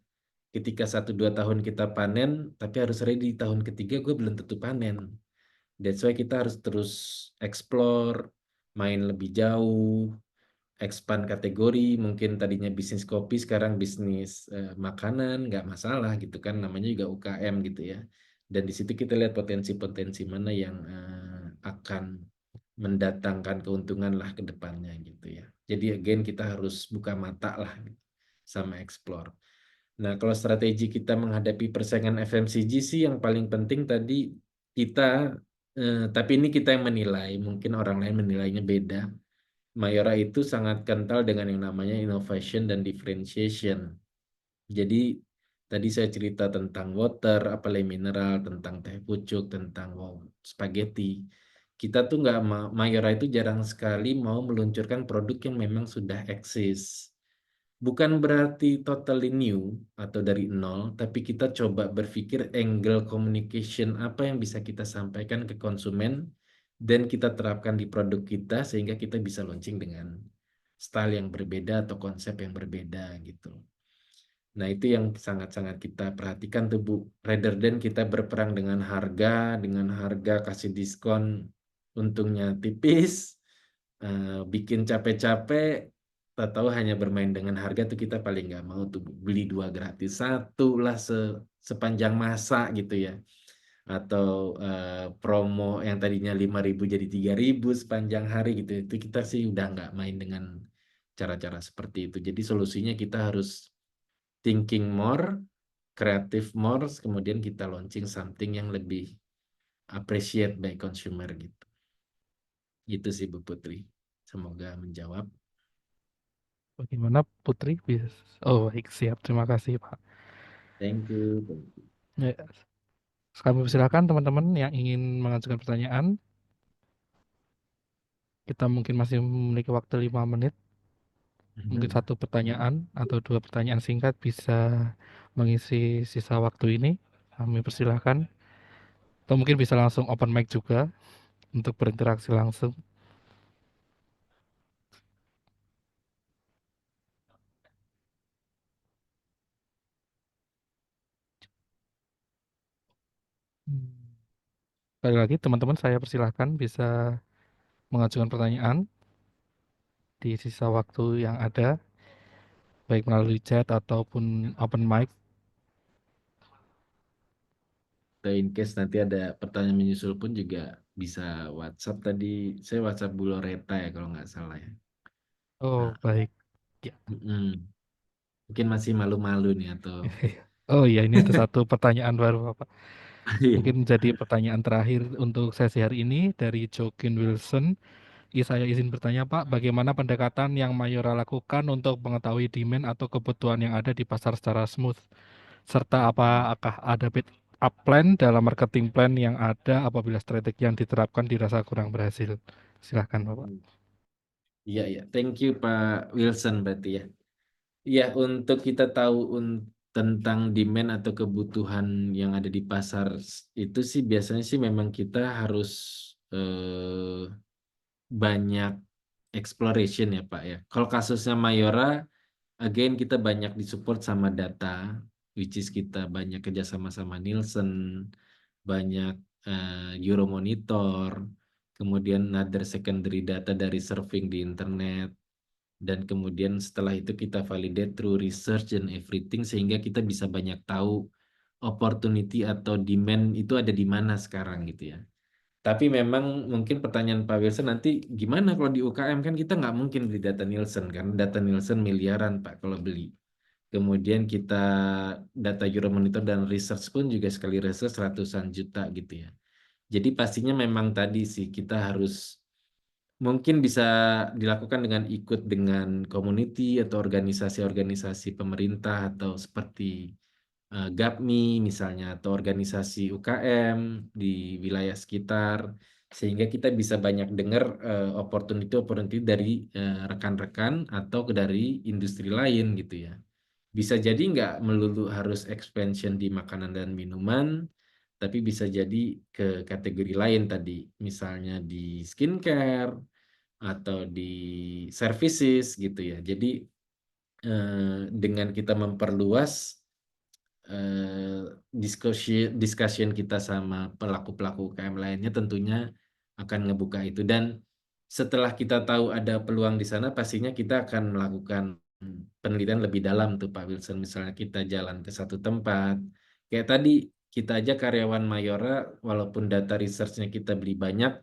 Ketika 1-2 tahun kita panen, tapi harus ready tahun ketiga gue belum tentu panen. That's why kita harus terus explore, main lebih jauh, expand kategori, mungkin tadinya bisnis kopi sekarang bisnis makanan, nggak masalah gitu kan, namanya juga UKM gitu ya. Dan di situ kita lihat potensi-potensi mana yang akan mendatangkan keuntungan lah ke depannya gitu ya. Jadi again kita harus buka mata lah sama explore. Nah, kalau strategi kita menghadapi persaingan FMCG sih yang paling penting tadi kita, tapi ini kita yang menilai, mungkin orang lain menilainya beda. Mayora itu sangat kental dengan yang namanya innovation dan differentiation. Jadi tadi saya cerita tentang water, apalagi mineral, tentang teh pucuk, tentang spaghetti. Kita tuh nggak, Mayora itu jarang sekali mau meluncurkan produk yang memang sudah eksis. Bukan berarti totally new atau dari nol, tapi kita coba berpikir angle communication apa yang bisa kita sampaikan ke konsumen dan kita terapkan di produk kita sehingga kita bisa launching dengan style yang berbeda atau konsep yang berbeda gitu. Nah, itu yang sangat-sangat kita perhatikan tuh Bu. Rather than kita berperang dengan harga kasih diskon, untungnya tipis, bikin capek-capek, tahu hanya bermain dengan harga tuh kita paling nggak mau tuh beli 2 gratis 1 lah sepanjang masa gitu ya. Atau promo yang tadinya 5.000 jadi 3.000 sepanjang hari gitu. Itu kita sih udah nggak main dengan cara-cara seperti itu. Jadi solusinya kita harus thinking more, creative more, kemudian kita launching something yang lebih appreciate by consumer gitu. Gitu sih Bu Putri. Semoga menjawab. Bagaimana Putri? Oh, baik, siap. Terima kasih, Pak. Thank you. Ya, kami persilakan teman-teman yang ingin mengajukan pertanyaan. Kita mungkin masih memiliki waktu 5 menit. Mungkin 1 pertanyaan atau 2 pertanyaan singkat bisa mengisi sisa waktu ini. Kami persilahkan. Atau mungkin bisa langsung open mic juga untuk berinteraksi langsung. Sekali lagi teman-teman saya persilahkan bisa mengajukan pertanyaan di sisa waktu yang ada, baik melalui chat ataupun open mic. In case nanti ada pertanyaan menyusul pun juga bisa WhatsApp tadi. Saya WhatsApp Bu Loreta ya kalau nggak salah ya. Oh, Nah, baik. Ya. Mungkin masih malu-malu nih atau Oh iya, ini ada 1 pertanyaan baru Bapak. Iya. Mungkin jadi pertanyaan terakhir untuk sesi hari ini dari Jokin Wilson. Saya izin bertanya Pak, bagaimana pendekatan yang Mayora lakukan untuk mengetahui demand atau kebutuhan yang ada di pasar secara smooth? Serta apakah ada build up plan dalam marketing plan yang ada apabila strategi yang diterapkan dirasa kurang berhasil? Silahkan Bapak. Iya, iya. Thank you Pak Wilson berarti ya. Iya, untuk kita tahu tentang demand atau kebutuhan yang ada di pasar itu sih biasanya sih memang kita harus banyak exploration ya Pak ya. Kalau kasusnya Mayora, again kita banyak disupport sama data, which is kita banyak kerjasama sama Nielsen, banyak Euromonitor, kemudian other secondary data dari surfing di internet, dan kemudian setelah itu kita validate through research and everything sehingga kita bisa banyak tahu opportunity atau demand itu ada di mana sekarang gitu ya. Tapi memang mungkin pertanyaan Pak Wilson nanti gimana kalau di UKM kan kita nggak mungkin beli data Nielsen kan, data Nielsen miliaran Pak kalau beli. Kemudian kita data Euromonitor dan research pun juga sekali research ratusan juta gitu ya. Jadi pastinya memang tadi sih kita harus mungkin bisa dilakukan dengan ikut dengan community atau organisasi-organisasi pemerintah atau seperti GAPMI misalnya atau organisasi UKM di wilayah sekitar sehingga kita bisa banyak dengar opportunity dari rekan-rekan atau dari industri lain gitu ya. Bisa jadi nggak melulu harus expansion di makanan dan minuman, tapi bisa jadi ke kategori lain tadi, misalnya di skincare atau di services gitu ya. Jadi dengan kita memperluas discussion kita sama pelaku-pelaku UKM lainnya tentunya akan ngebuka itu. Dan setelah kita tahu ada peluang di sana, pastinya kita akan melakukan penelitian lebih dalam tuh Pak Wilson. Misalnya kita jalan ke satu tempat, kayak tadi kita aja karyawan Mayora, walaupun data research-nya kita beli banyak,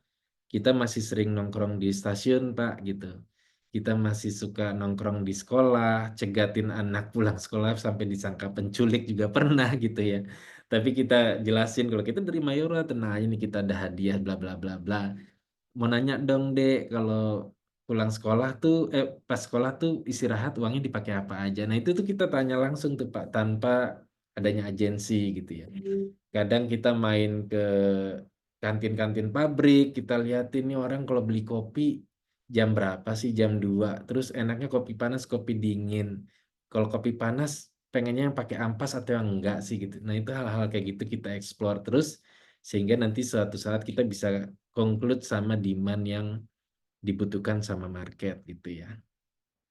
kita masih sering nongkrong di stasiun Pak gitu. Kita masih suka nongkrong di sekolah, cegatin anak pulang sekolah sampai disangka penculik juga pernah gitu ya. Tapi kita jelasin kalau kita dari Mayora, tenang aja nih, kita ada hadiah bla bla bla bla. Mau nanya dong Dek, kalau pulang sekolah tuh pas sekolah tuh istirahat uangnya dipakai apa aja. Nah, itu tuh kita tanya langsung tuh Pak, tanpa adanya agensi gitu ya. Kadang kita main ke kantin-kantin pabrik, kita liatin nih orang kalau beli kopi jam berapa sih, jam 2. Terus enaknya kopi panas, kopi dingin. Kalau kopi panas pengennya yang pakai ampas atau yang enggak sih gitu. Nah, itu hal-hal kayak gitu kita explore terus sehingga nanti suatu saat kita bisa conclude sama demand yang dibutuhkan sama market gitu ya.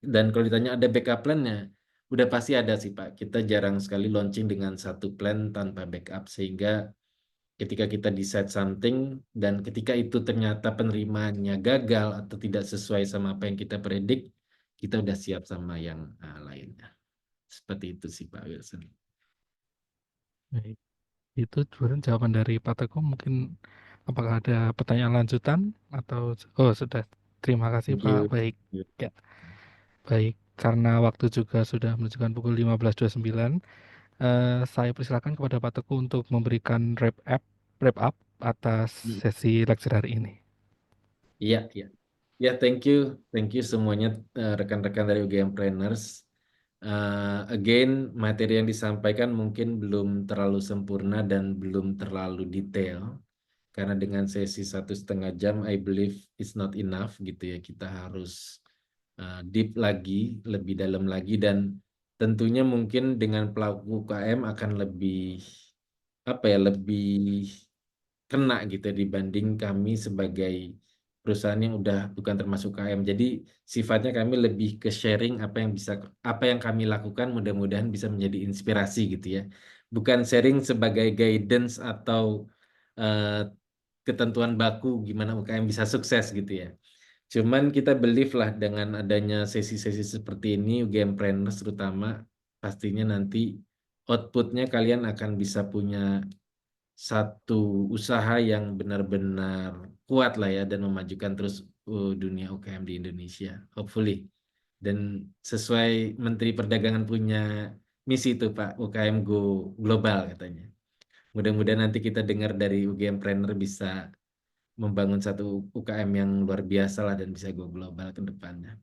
Dan kalau ditanya ada backup plan-nya, udah pasti ada sih Pak. Kita jarang sekali launching dengan satu plan tanpa backup, sehingga ketika kita decide something dan ketika itu ternyata penerimaannya gagal atau tidak sesuai sama apa yang kita predik, kita udah siap sama yang lainnya. Seperti itu sih Pak Wilson. Baik. Itu sebenarnya jawaban dari Pak Teguh. Mungkin apakah ada pertanyaan lanjutan atau sudah. Terima kasih Thank Pak. you. Baik. Ya. Baik, karena waktu juga sudah menunjukkan pukul 15.29, saya persilakan kepada Pak Teguh untuk memberikan wrap up atas sesi lecture hari ini. Iya, iya. Ya, thank you semuanya rekan-rekan dari UGM Planners. Again, materi yang disampaikan mungkin belum terlalu sempurna dan belum terlalu detail. Karena dengan sesi 1,5 jam, I believe it's not enough gitu ya. Kita harus deep lagi, lebih dalam lagi, dan tentunya mungkin dengan pelaku UKM akan lebih lebih kena gitu dibanding kami sebagai perusahaan yang udah bukan termasuk UKM. Jadi sifatnya kami lebih ke sharing apa yang kami lakukan, mudah-mudahan bisa menjadi inspirasi gitu ya. Bukan sharing sebagai guidance atau ketentuan baku gimana UKM bisa sukses gitu ya. Cuman kita believe lah dengan adanya sesi-sesi seperti ini, UGM Planners terutama, pastinya nanti outputnya kalian akan bisa punya satu usaha yang benar-benar kuat lah ya, dan memajukan terus dunia UKM di Indonesia, hopefully. Dan sesuai Menteri Perdagangan punya misi itu Pak, UKM Go Global katanya. Mudah-mudahan nanti kita dengar dari UGM Planner bisa membangun satu UKM yang luar biasa lah dan bisa go global ke depannya.